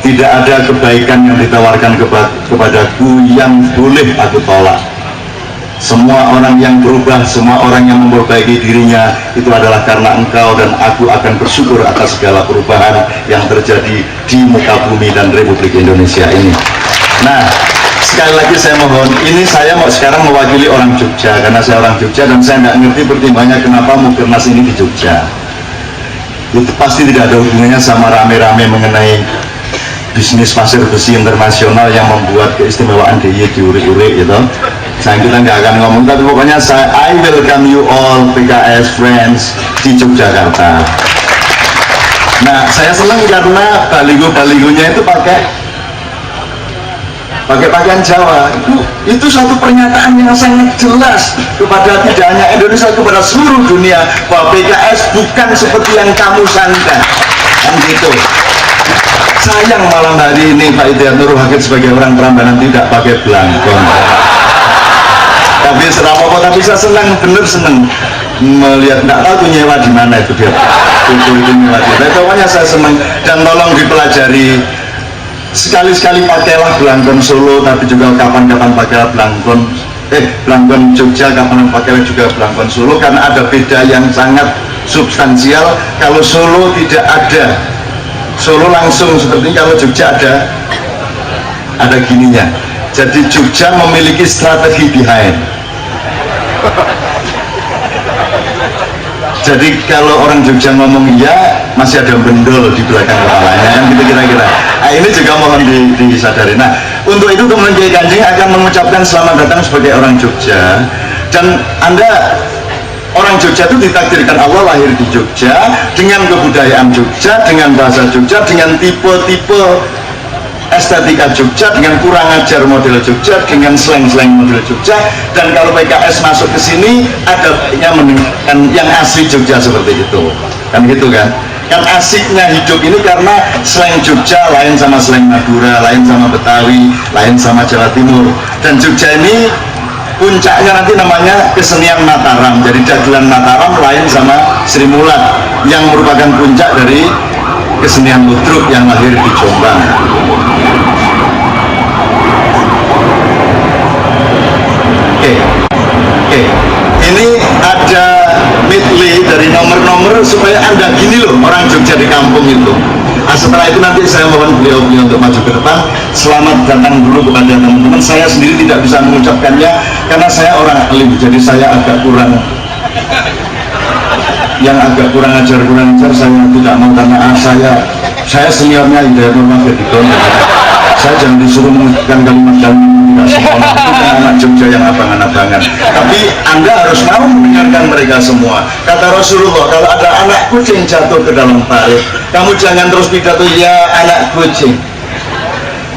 tidak ada kebaikan yang ditawarkan kepadaku yang boleh aku tolak. Semua orang yang berubah, semua orang yang memperbaiki dirinya, itu adalah karena Engkau, dan aku akan bersyukur atas segala perubahan yang terjadi di muka bumi dan Republik Indonesia ini. Nah, sekali lagi saya mohon, ini saya mau sekarang mewakili orang Jogja, karena saya orang Jogja dan saya nggak ngerti pertimbangannya kenapa Mukernas ini di Jogja. Itu pasti tidak ada hubungannya sama rame-rame mengenai bisnis pasir besi internasional yang membuat keistimewaan DIY diurik-urik gitu. Kita nggak akan ngomong, tapi pokoknya I welcome you all PKS friends di Yogyakarta. Nah, saya senang karena baligo-baligonya itu pakai pakaian Jawa. Itu satu pernyataan yang sangat jelas kepada tidak hanya Indonesia, kepada seluruh dunia, bahwa PKS bukan seperti yang kamu sangka. Kan gitu. Sayang malam hari ini Pak Hidayat Nurul Hakid sebagai orang Prambanan tidak pakai belangkon. Tapi serapopo, tapi saya senang, bener senang melihat, nggak tahu tuh nyewa di mana itu dia. Itu nyewa di mana. Pokoknya saya senang, dan tolong dipelajari. Sekali-sekali pakailah belangkon Solo, tapi juga kapan-kapan pakailah belangkon Jogja, kapan pakailah juga belangkon Solo, karena ada beda yang sangat substansial. Kalau Solo tidak ada, Solo langsung seperti kalau Jogja ada gininya. Jadi Jogja memiliki strategi behind. Jadi kalau orang Jogja ngomong iya, masih ada bendol di belakang kepalanya, kan gitu kira-kira. Nah, ini juga mohon disadari. Nah, untuk itu teman Kiai Kanjeng akan mengucapkan selamat datang sebagai orang Jogja. Dan Anda orang Jogja itu ditakdirkan Allah lahir di Jogja, dengan kebudayaan Jogja, dengan bahasa Jogja, dengan tipe-tipe estetika Jogja, dengan kurang ajar model Jogja, dengan slang-slang model Jogja. Dan kalau PKS masuk ke sini, adabnya mendengarkan yang asli Jogja seperti itu. Kan gitu kan? Kan asiknya hidup ini karena slang Jogja lain sama slang Madura, lain sama Betawi, lain sama Jawa Timur. Dan Jogja ini puncaknya nanti namanya kesenian Mataram. Jadi dagelan Mataram lain sama Sri Mulat yang merupakan puncak dari kesenian ludruk yang lahir di Jombang. Oke. Ini ada midley dari nomor-nomor supaya Anda gini loh orang Jogja di kampung itu. Nah, setelah itu nanti saya mohon beliau untuk maju ke depan. Selamat datang dulu kepada teman-teman. Saya sendiri tidak bisa mengucapkannya karena saya orang alim, jadi saya agak kurang ajar, saya tidak mau, karena saya seniornya Hidayat Nurul Hakid. Saya jangan disuruh mengucapkan kalimat-kalimat tidak sempurna, itu kan anak Jogja yang abang-abangan. Tapi Anda harus mau mendengarkan mereka semua. Kata Rasulullah, kalau ada anak kucing jatuh ke dalam parit, kamu jangan terus pidato, ya anak kucing,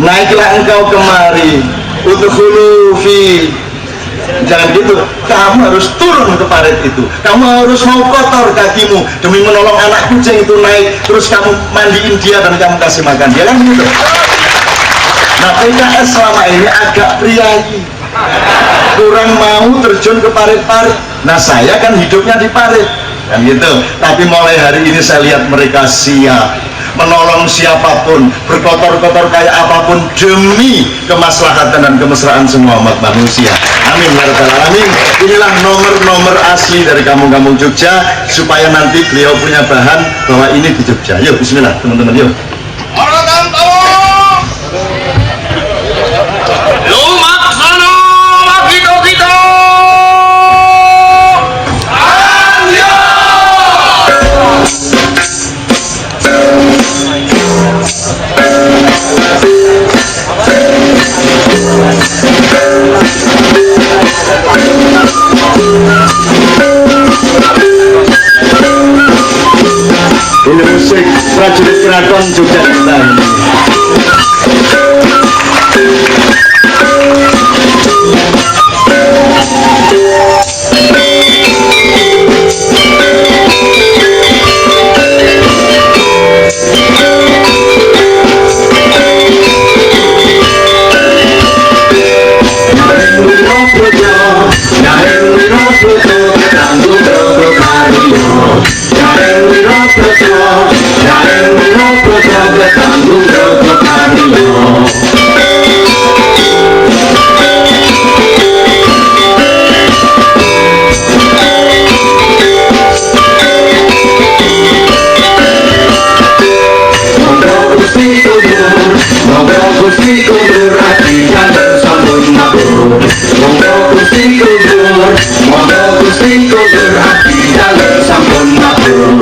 naiklah engkau kemari, udkhulu fi. Jangan gitu, kamu harus turun ke parit itu, kamu harus mau kotor kakimu demi menolong anak kucing itu naik, terus kamu mandiin dia dan kamu kasih makan dia, kan gitu. Nah, PKS selama ini agak priayi, kurang mau terjun ke parit-parit. Nah, saya kan hidupnya di parit, kan gitu. Tapi mulai hari ini saya lihat mereka siap menolong siapapun, berkotor-kotor kayak apapun demi kemaslahatan dan kemesraan semua umat manusia. Amin ya rabbal alamin. Inilah nomor-nomor asli dari kampung-kampung Jogja, supaya nanti beliau punya bahan bahwa ini di Jogja. Yuk, bismillah teman-teman, yuk. Keraton Yogyakarta. Gusti Kudur abdi dalem sampun mabur.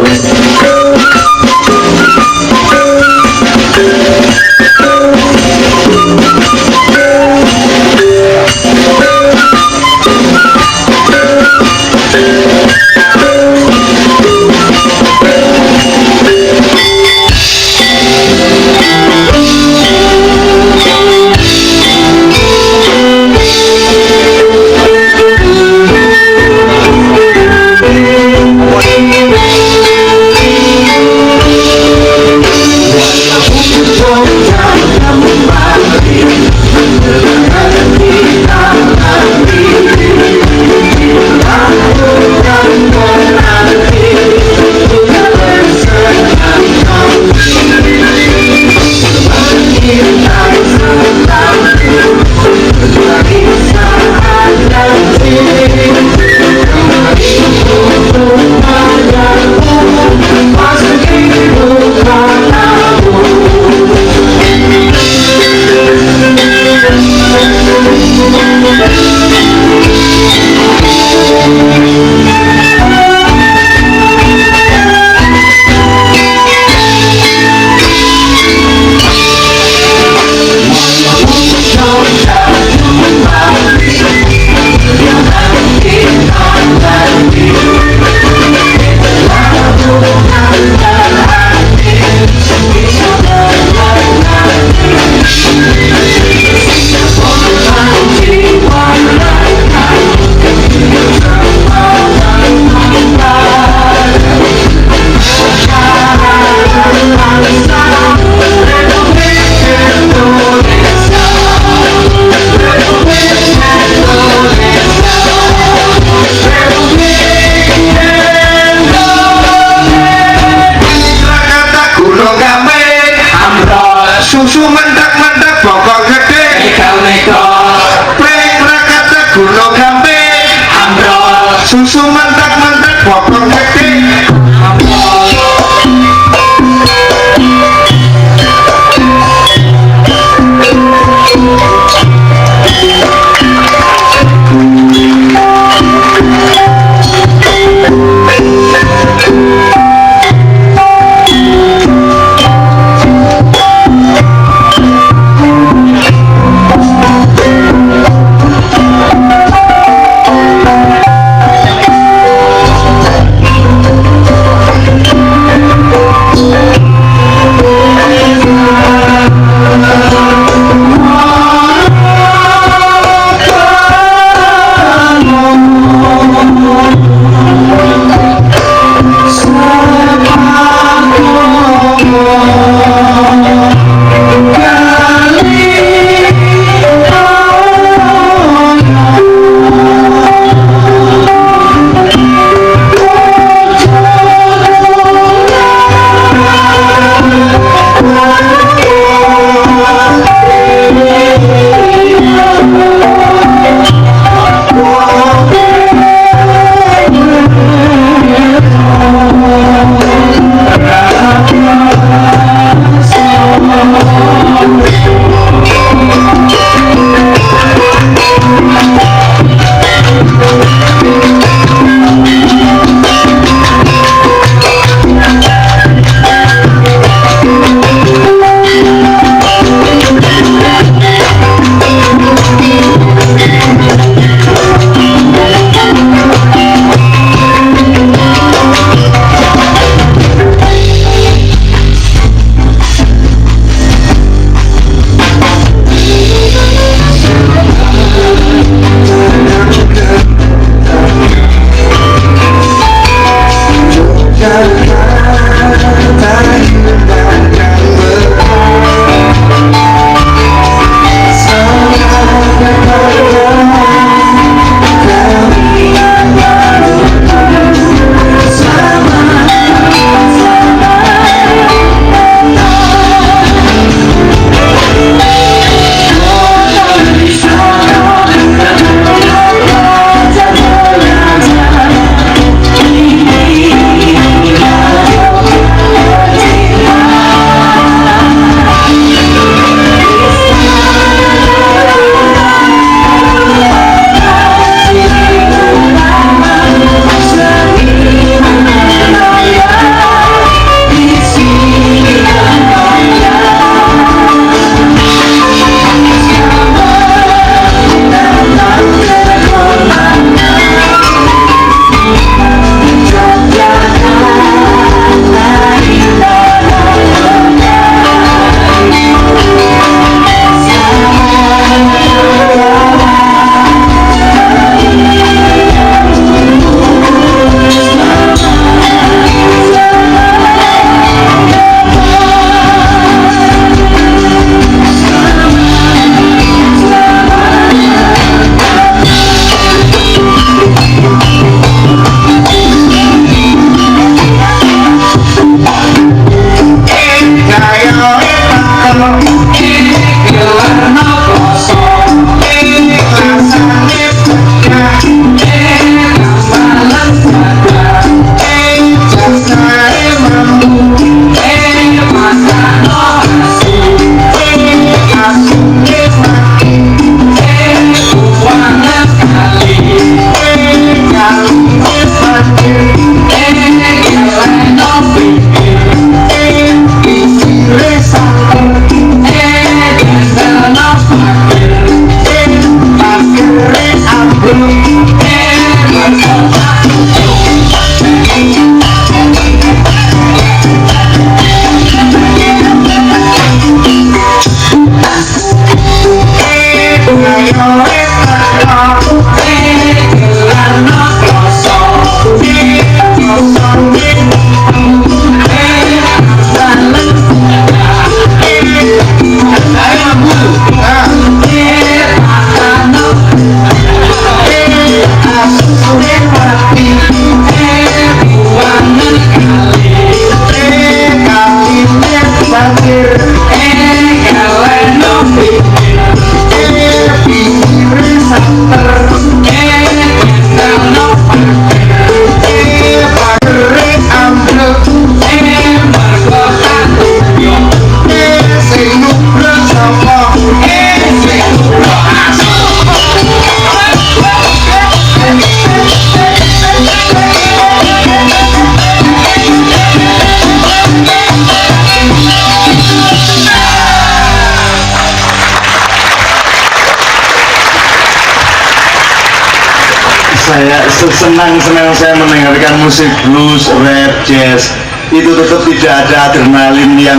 saya senang saya mendengarkan musik blues, rap, jazz, itu tetap tidak ada adrenalin yang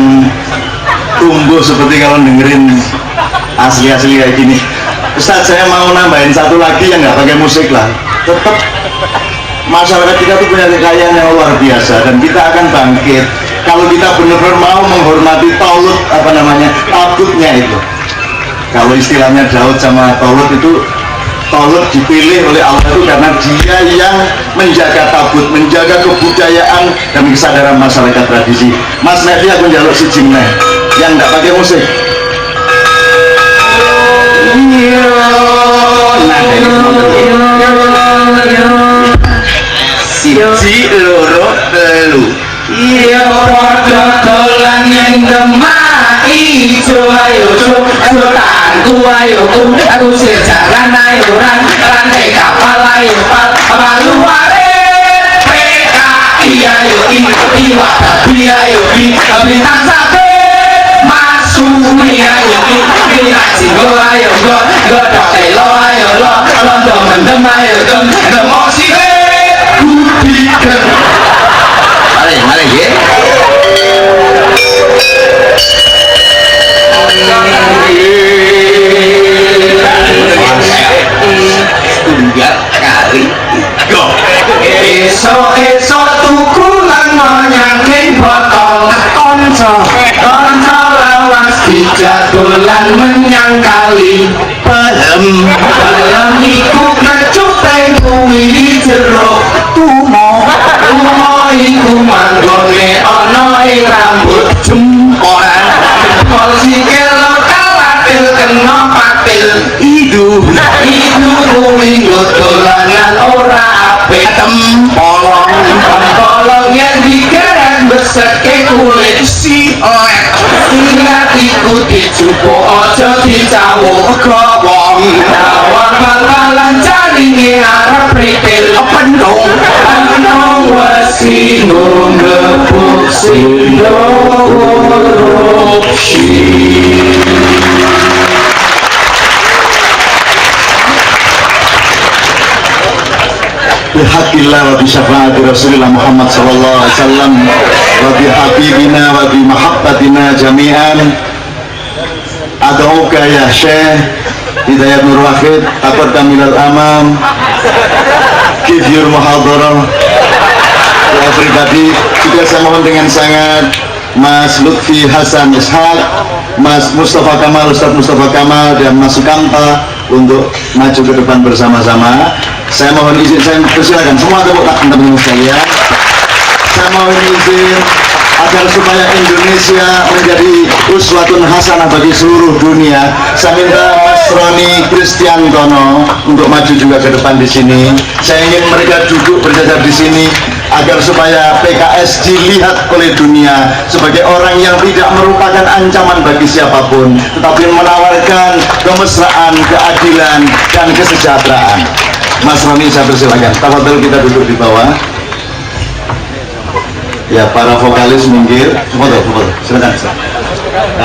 tumbuh seperti kalau dengerin asli-asli kayak gini. Ustadz, saya mau nambahin satu lagi yang nggak pakai musik lah. Tetap masyarakat kita tuh punya kekayaan yang luar biasa dan kita akan bangkit kalau kita benar-benar mau menghormati taulut, apa namanya, tabutnya itu. Kalau istilahnya Daud sama taulut itu, taulut dipilih oleh Allah itu karena dia yang menjaga tabut, menjaga kebudayaan dan kesadaran masyarakat tradisi. Mas Nevi aku njaluk si Jimne yang nggak pakai musik. Siji loro telu. Iya padha dolan ning Demak ijo ayo sultanku ayo aku sejalan ayo ran kapal ayo paluare PKI ayo iwa tapi ayo bintang sape Masumi ayo singgo ayo godok telo ayo londo mendem ayo demosi kudikan Mari ya. Tunggal kali go. Esok tukulan nyangking botol konco lawas dijagolan menyang kali pelem iku ngecuk kuwi jeruk tumo iku manggone ana ing rambut jempol sikil kalatil kena patil idu kuwi dolanan ora apik tempolong yen digerang beseke kulit si ingat iku dijupuk aja dicawuk gowong awak bal-balan jaringe arep pritil penung wesi nggepuk sindorupsi. Bihaqillah wa bisyafaati Rasulillah Muhammad sallallahu alaihi wasallam wa bihabibina wa bimahabbatina jami'an ad'uka ya Syekh Hidayat Nur Wahid taqaddam minal amam give your muhadarah to everybody. Juga saya mohon dengan sangat Mas Lutfi Hasan Ishaq, Mas Mustafa Kamal, Ustadz Mustafa Kamal dan Mas Sukamta untuk maju ke depan bersama-sama. Saya mohon izin, saya persilakan semua teman-teman sekalian. Saya mohon izin agar supaya Indonesia menjadi uswatun hasanah bagi seluruh dunia. Saya minta Mas Roni Kristiantono untuk maju juga ke depan di sini. Saya ingin mereka duduk berjajar di sini agar supaya PKS dilihat oleh dunia sebagai orang yang tidak merupakan ancaman bagi siapapun, tetapi menawarkan kemesraan, keadilan, dan kesejahteraan. Mas Roni, saya persilakan. Tafadhol, kita duduk di bawah. Ya, para vokalis minggir. Tafadhol, silakan.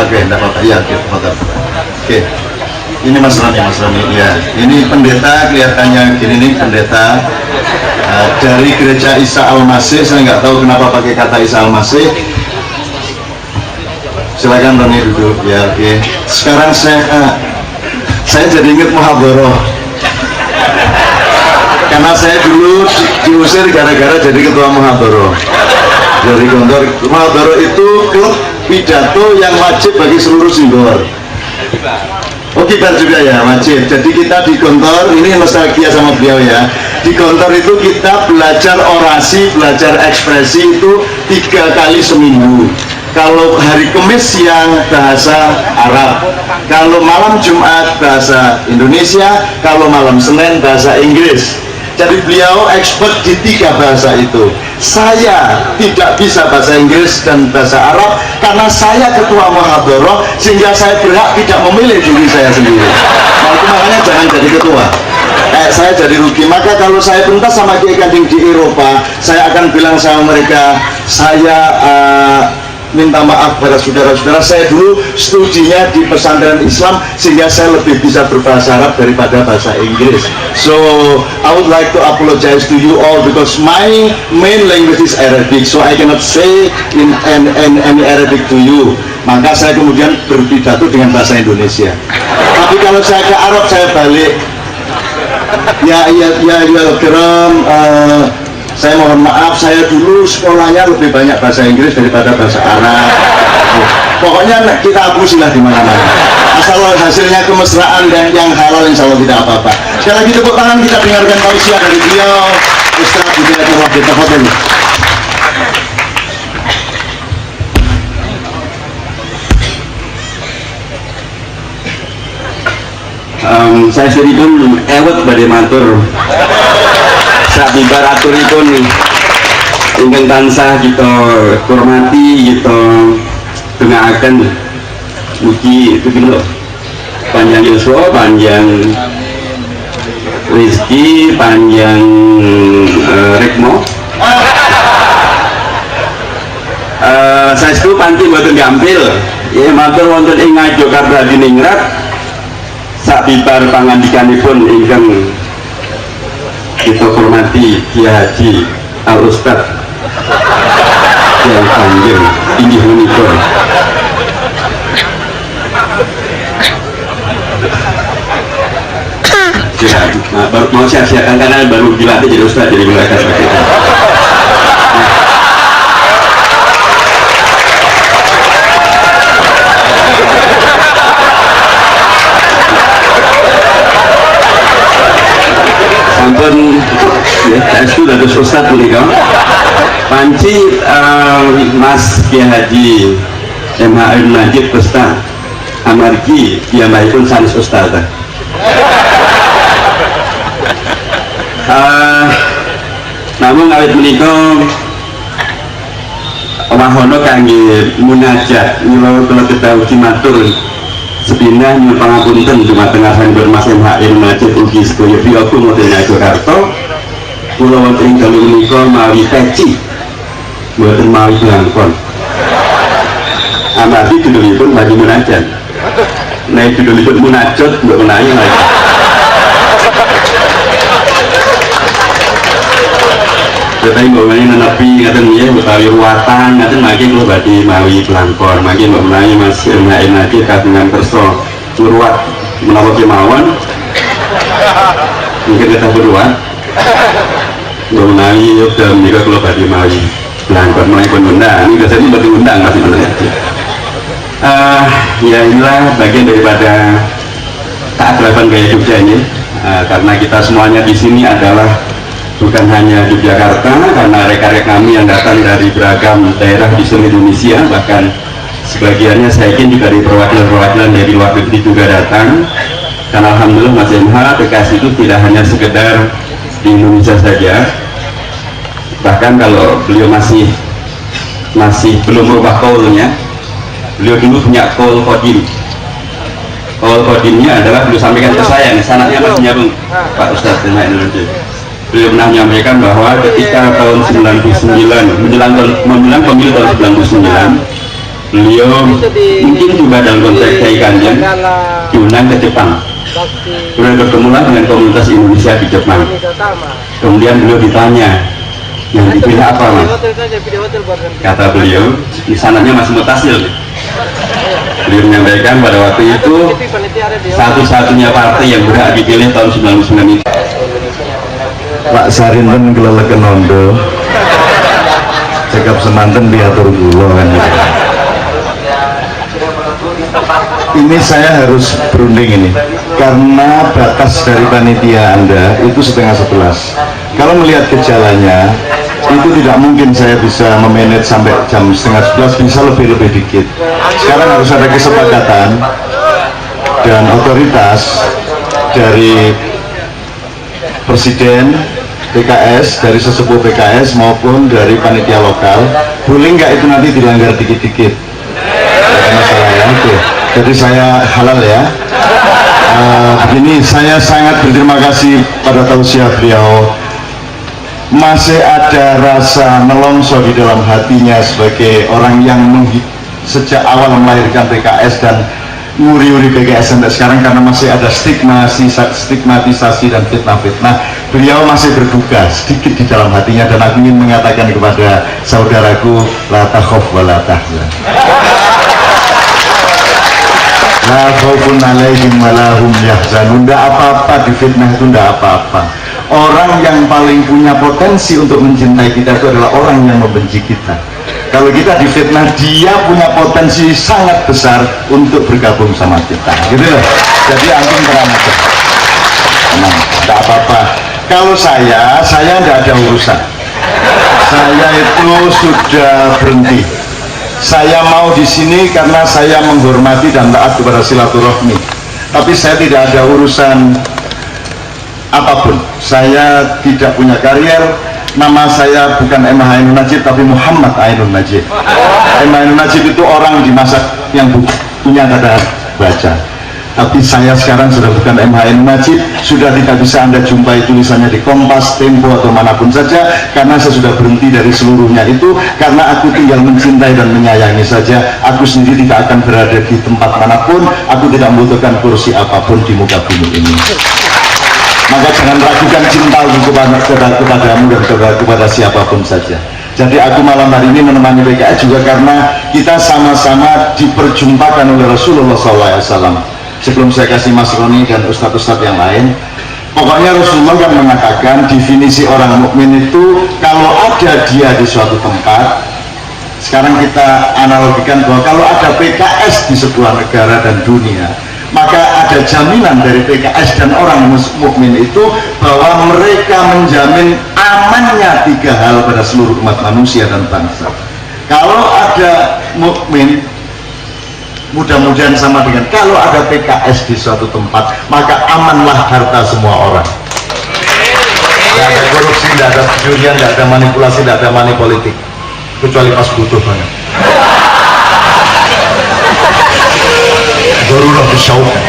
Oke, tidak apa-apa. Ya, oke, tafadhol. Oke. Ini Mas Roni, ya. Ini pendeta, kelihatannya gini nih, pendeta dari gereja Isa Al-Masih. Saya nggak tahu kenapa pakai kata Isa Al-Masih. Silakan Roni duduk. Ya, oke. Sekarang saya jadi ingat muhadarah. Karena saya dulu diusir gara-gara jadi ketua muhadarah. Dari Gontor, muhadarah itu klub pidato yang wajib bagi seluruh Singgor. Oh, kita juga ya wajib. Jadi kita di Gontor, ini nostalgia sama beliau ya. Di Gontor itu kita belajar orasi, belajar ekspresi itu 3 kali seminggu. Kalau hari Kamis siang bahasa Arab, kalau malam Jumat bahasa Indonesia, kalau malam Senin bahasa Inggris. Jadi beliau expert di 3 bahasa itu. Saya tidak bisa bahasa Inggris dan bahasa Arab karena saya ketua muhadarah, sehingga saya berhak tidak memilih diri saya sendiri. Nah, itu makanya jangan jadi ketua. Saya jadi rugi. Maka kalau saya pentas sama Kiai Kanding di Eropa, saya akan bilang sama mereka, saya minta maaf pada saudara-saudara, saya dulu studinya di pesantren Islam sehingga saya lebih bisa berbahasa Arab daripada bahasa Inggris. So I would like to apologize to you all because my main language is Arabic, so I cannot say in any Arabic to you. Maka saya kemudian berpidato dengan bahasa Indonesia. Tapi kalau saya ke Arab saya balik. Ya Kiram, saya mohon maaf, saya dulu sekolahnya lebih banyak bahasa Inggris daripada bahasa Arab. Pokoknya kita hapusilah di mana-mana. Asal hasilnya kemesraan dan yang halal, insya Allah tidak apa-apa. Sekali lagi tepuk tangan, kita dengarkan tausiah dari beliau, Ustaz Hidayat Wahid. Tafadhol. Saya sendiri ewet badhe matur sabibar aturipun ingkang tansah kita hormati, kita dongaaken mugi pitulo panjang yuswa, panjang rezeki, panjang rikmo. Saestu panti mboten gampil ya, matur wonten ing Ngayogyakarta Hadiningrat sabibar pangandikanipun ingkang kita hormati Kiai Haji Al Ustad Kiai Kanjeng inggih menika ya, mau siap-siapkan karena baru dilatih jadi Ustad, jadi mereka seperti itu. Sampun ya, itu dados Ustad menika panci Mas Kiai Haji MH Najib Ustad amargi piyambakipun sanes Ustad. Namun awit menika wahono kangge munajat nyuwun kula kedawuh matur sepindah nyuwun pangapunten dumateng asanipun Mas MH Najib ugi sedaya biyaku model Ngayogyakarta. Kula wonten ing dalu menika mawi peci mboten mawi blangkon. Amargi judulipun badhe munajat. Nek judulipun munajat mbok menawi lagi. Tetapi mbak nenepi ngaten nggih utawi ruwatan ngaten mangke kula badhe mawi blangkon. Mangke mbok menawi Mas MH Najib kagungan kersa ngruwat menawa kemawon mungkin kita berruwat mbok menawi yoga menika kula badhe mawi blangkon menipun undang. Ini biasanya badhe undang Mas MH. Ya inilah bagian daripada keakraban gaya Jogja ini, karena kita semuanya di sini adalah bukan hanya Yogyakarta, karena rekan-rekan kami yang datang dari beragam daerah di seluruh Indonesia, bahkan sebagiannya saya yakin juga dari perwakilan-perwakilan dari luar negeri juga datang. Dan alhamdulillah Mas MH PKS itu tidak hanya sekedar di Indonesia saja, bahkan kalau beliau masih belum merubah kaulnya, beliau dulu punya kaul kodim. Kaul kodimnya adalah beliau sampaikan ke saya, sanadnya masih nyambung Pak Ustadz Indonesia. Beliau pernah menyampaikan bahwa ketika tahun 99 menjelang pemilu tahun 99, beliau mungkin juga dalam konteks Kiai Kanjeng diundang ke Jepang. Kemudian bertemulah dengan komunitas Indonesia di Jepang. Kemudian beliau ditanya, yang dipilih apa Mas? Kata beliau, di sananya masih mutasil. Beliau menyampaikan pada waktu itu satu-satunya partai yang berhak dipilih tahun 99 itu Pak Sarinten keleleken nondo cekap semanten diatur kula kan. Ini saya harus berunding ini karena batas dari panitia Anda itu 10:30. Kalau melihat gejalanya itu tidak mungkin saya bisa memanage sampai jam 10:30, bisa lebih dikit. Sekarang harus ada kesepakatan dan otoritas dari Presiden PKS, dari sesepuh PKS maupun dari panitia lokal. Boleh nggak itu nanti dilanggar dikit-dikit? Masalah ya, oke. Jadi saya halal ya. Begini, saya sangat berterima kasih pada tausiah beliau masih ada rasa nelongso di dalam hatinya sebagai orang yang sejak awal melahirkan PKS dan nguri-uri PKS sampai sekarang, karena masih ada stigmatisasi dan fitnah-fitnah. Beliau masih berduka sedikit di dalam hatinya, dan aku ingin mengatakan kepada saudaraku, la takhaf wa la tahzan, la khaufun alaihim wa la hum yahzanun. Tidak apa-apa difitnah itu, tidak apa-apa. Orang yang paling punya potensi untuk mencintai kita itu adalah orang yang membenci kita. Kalau kita difitnah, dia punya potensi sangat besar untuk bergabung sama kita, gitu loh. Jadi antum tenang aja, tenang, tidak apa-apa. Kalau saya tidak ada urusan. Saya itu sudah berhenti. Saya mau di sini karena saya menghormati dan taat kepada silaturahmi. Tapi saya tidak ada urusan apapun. Saya tidak punya karier. Nama saya bukan Emma Ainun Najib, tapi Muhammad Ainun Najib. Emma Ainun Najib itu orang di masa yang punya kata baca. Tapi saya sekarang sudah bukan Emma Ainun Najib, sudah tidak bisa Anda jumpai tulisannya di Kompas, Tempo, atau manapun saja, karena saya sudah berhenti dari seluruhnya itu, karena aku tinggal mencintai dan menyayangi saja. Aku sendiri tidak akan berada di tempat manapun, aku tidak membutuhkan kursi apapun di muka bumi ini. Maka jangan ragukan cintaku kepadamu dan kepada siapapun saja. Jadi aku malam hari ini menemani PKS juga karena kita sama-sama diperjumpakan oleh Rasulullah SAW. Sebelum saya kasih Mas Roni dan ustadz-ustadz yang lain, pokoknya Rasulullah kan mengatakan definisi orang mukmin itu kalau ada dia di suatu tempat. Sekarang kita analogikan bahwa kalau ada PKS di sebuah negara dan dunia, maka ada jaminan dari PKS dan orang mukmin itu bahwa mereka menjamin amannya 3 hal pada seluruh umat manusia dan bangsa. Kalau ada mukmin, mudah-mudahan sama dengan kalau ada PKS di suatu tempat, maka amanlah harta semua orang. Tidak ada korupsi, tidak ada pencurian, tidak ada manipulasi, tidak ada money politik, kecuali pas butuh banget. Darurat disyaukan.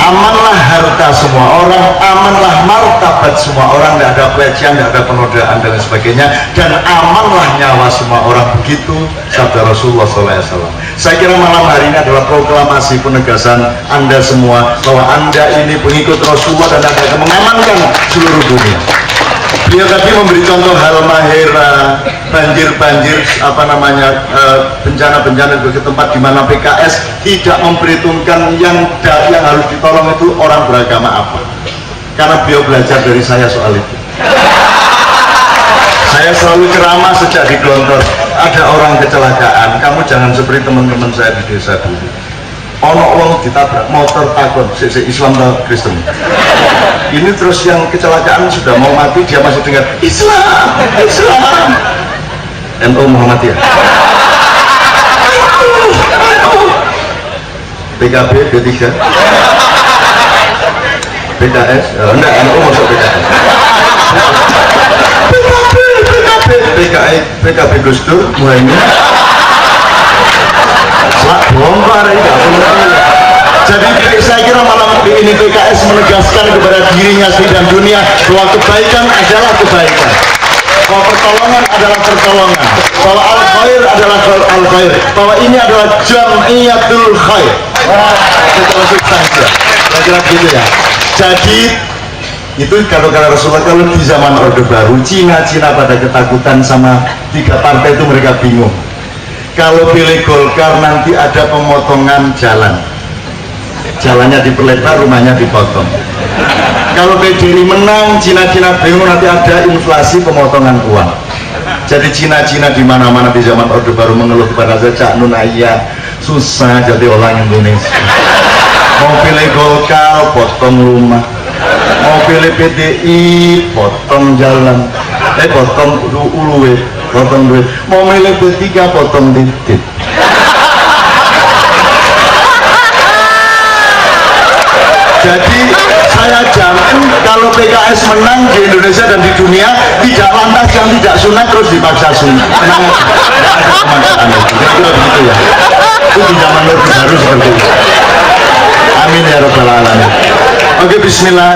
Amanlah harta semua orang, amanlah martabat semua orang, tidak ada pelecehan, tidak ada penodaan dan sebagainya, dan amanlah nyawa semua orang. Begitu sabda Rasulullah SAW. Saya kira malam hari ini adalah proklamasi penegasan Anda semua bahwa Anda ini pengikut Rasulullah dan Anda akan mengamankan seluruh dunia. Dia tadi memberi contoh hal mahera, banjir-banjir, bencana-bencana di tempat di mana PKS tidak memperhitungkan yang harus ditolong itu orang beragama apa. Karena beliau belajar dari saya soal itu. Saya selalu ceramah sejak di Glontor, ada orang kecelakaan, kamu jangan seperti teman-teman saya di desa dulu. Ono wong ditabrak motor takut Islam atau Kristen. Ini terus yang kecelakaan sudah mau mati, dia masih dengar Islam, Islam. NU Muhammadiyah. PKB, P3, PKS, enggak, NU masuk PKS. PKB Gus Dur, Muhaimin. Bongkar Jadi saya kira malam ini PKS menegaskan kepada dirinya dan dunia bahwa kebaikan adalah kebaikan, bahwa pertolongan adalah pertolongan, bahwa al-khair adalah al-khair, bahwa ini adalah jam'iyatul khair. Secara substansial, saya kira gitu ya. Jadi itu kalau Rasulullah, kalau di zaman Orde Baru, Cina pada ketakutan sama 3 partai itu, mereka bingung. Kalau pilih Golkar nanti ada pemotongan jalan, jalannya diperlebar, rumahnya dipotong. Kalau PDI menang, Cina bingung, nanti ada inflasi, pemotongan uang. Jadi Cina di mana-mana di zaman Orde Baru mengeluh kepada saya, Cak Nun Ayah, susah jadi orang Indonesia. Mau pilih Golkar, potong rumah. Mau pilih PDI, potong jalan, potong uluwe, potong duit. Mau milih P3, potong titik. Jadi saya jamin kalau PKS menang di Indonesia dan di dunia, tidak lantas yang tidak sunat terus dipaksa sunat. Tenang aja, tidak ada kemaksaan itu. Kira-kira begitu ya. Itu di zaman Orde Baru seperti itu. Amin ya rabbal alamin. Oke, bismillah.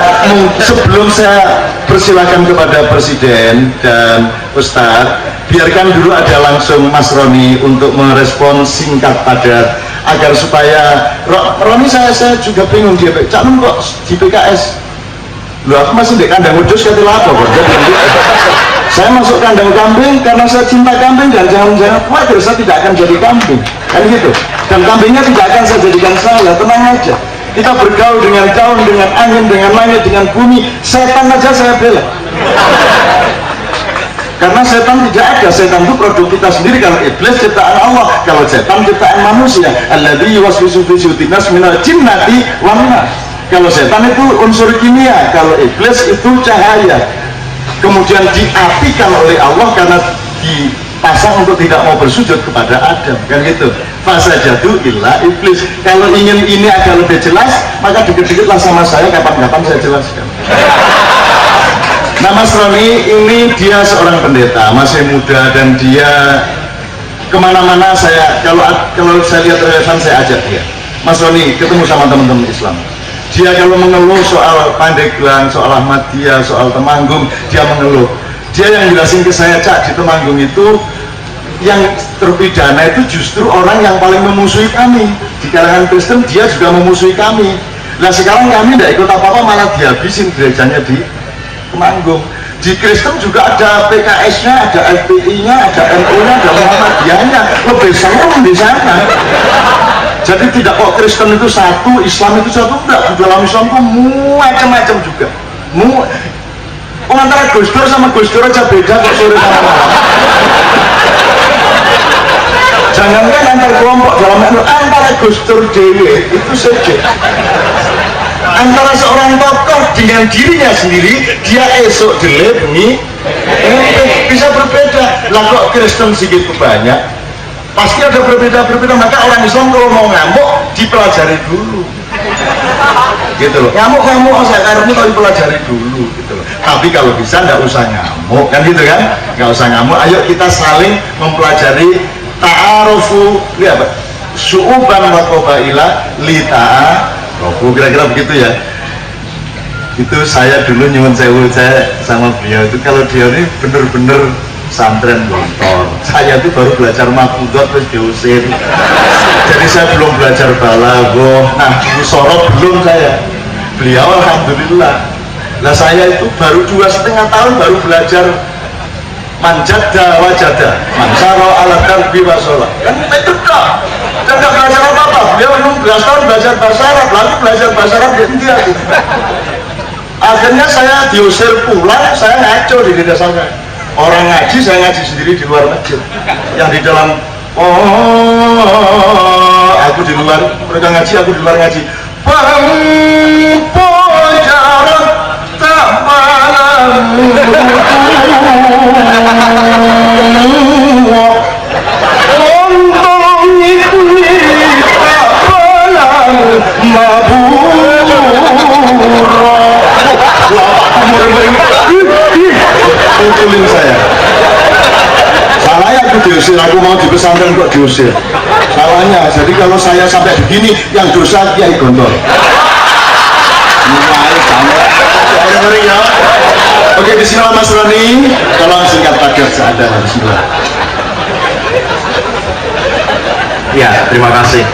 Sebelum saya persilakan kepada Presiden dan Ustadz, biarkan dulu ada langsung Mas Roni untuk merespon singkat padat agar supaya Roni saya juga bingung dia calon kok di PKS. Loh, aku masih di kandang wedus kata lapo kok. Saya masuk kandang kambing karena saya cinta kambing dan jangan-jangan khawatir saya tidak akan jadi kambing kan gitu, dan kambingnya tidak akan saya jadikan salah. Tenang aja, kita bergaul dengan daun, dengan angin, dengan langit, dengan bumi. Setan aja saya bela karena setan tidak ada. Setan itu produk kita sendiri. Kalau iblis ciptaan Allah, kalau setan ciptaan manusia. Alladzi yuwaswisu fi sudurinas nas minal jinnati wan nas. Kalau setan itu unsur kimia, kalau iblis itu cahaya, kemudian diapikan oleh Allah karena dipasang untuk tidak mau bersujud kepada Adam kan gitu. Fasajadu illa iblis. Kalau ingin ini agak lebih jelas, maka dikit-dikitlah sama saya, kapan-kapan saya jelaskan. Nah, Mas Roni ini dia seorang pendeta, masih muda, dan dia kemana-mana kalau saya lihat relevan saya ajak dia. Mas Roni ketemu sama teman-teman Islam. Dia kalau mengeluh soal Pandeglang, soal Ahmadiyah, soal Temanggung, dia mengeluh. Dia yang jelasin ke saya, Cak, di Temanggung itu yang terpidana itu justru orang yang paling memusuhi kami. Di kalangan Kristen dia juga memusuhi kami. Nah sekarang kami tidak ikut apa-apa, malah dihabisin gerejanya di Temanggung. Di Kristen juga ada PKS-nya, ada FPI-nya, ada NU-nya, ada Muhammadiyahnya. Lebih serem di sana. Jadi tidak kok Kristen itu satu, Islam itu satu, enggak. Di dalam Islam itu macam-macam juga. Antara Gus Dur sama Gus Dur aja beda kok sore sama malam. Jangankan antar kelompok dalam antara Gus Dur dewe itu saja. Antara seorang tokoh dengan dirinya sendiri, dia esok jelek bengi bisa berbeda. Lah kok Kristen sedikit banyak, pasti ada berbeda-berbeda. Maka orang Islam kalau mau ngamuk dipelajari dulu, gitu loh. Ngamuk saya karena kalau dipelajari dulu, gitu loh. Tapi kalau bisa nggak usah ngamuk, kan gitu kan? Nggak usah ngamuk. Ayo kita saling mempelajari. Ta'arufu, lihat apa? Su'uban wa qabaila li ta'arufu, kira-kira begitu ya. Itu saya dulu nyuwun sewu, saya sama beliau itu kalau dia ini bener-bener santren motor. Saya itu baru belajar mafudot terus diusir. Jadi saya belum belajar balaghah. Nah, musorot belum saya. Beliau alhamdulillah. Nah saya itu baru 2,5 tahun baru belajar manjada wajada mansaro ala darbi wasolah, kan itu dah. Dan gak belajar apa-apa. Beliau 16 tahun belajar bahasa Arab, lalu belajar bahasa Arab di India. Akhirnya saya diusir pulang, saya ngaco di desa saya. Orang ngaji, saya ngaji sendiri di luar masjid. Yang di dalam, aku di luar, mereka ngaji, aku di luar ngaji. Pempojaran tak malam. Pukulin saya. Salahnya aku diusir, aku mau di pesantren kok diusir. Salahnya, jadi kalau saya sampai begini, yang dosa Kiai Gondol. Oke, bismillah Mas Roni. Tolong singkat padat seadanya. Bismillah. Ya, terima kasih.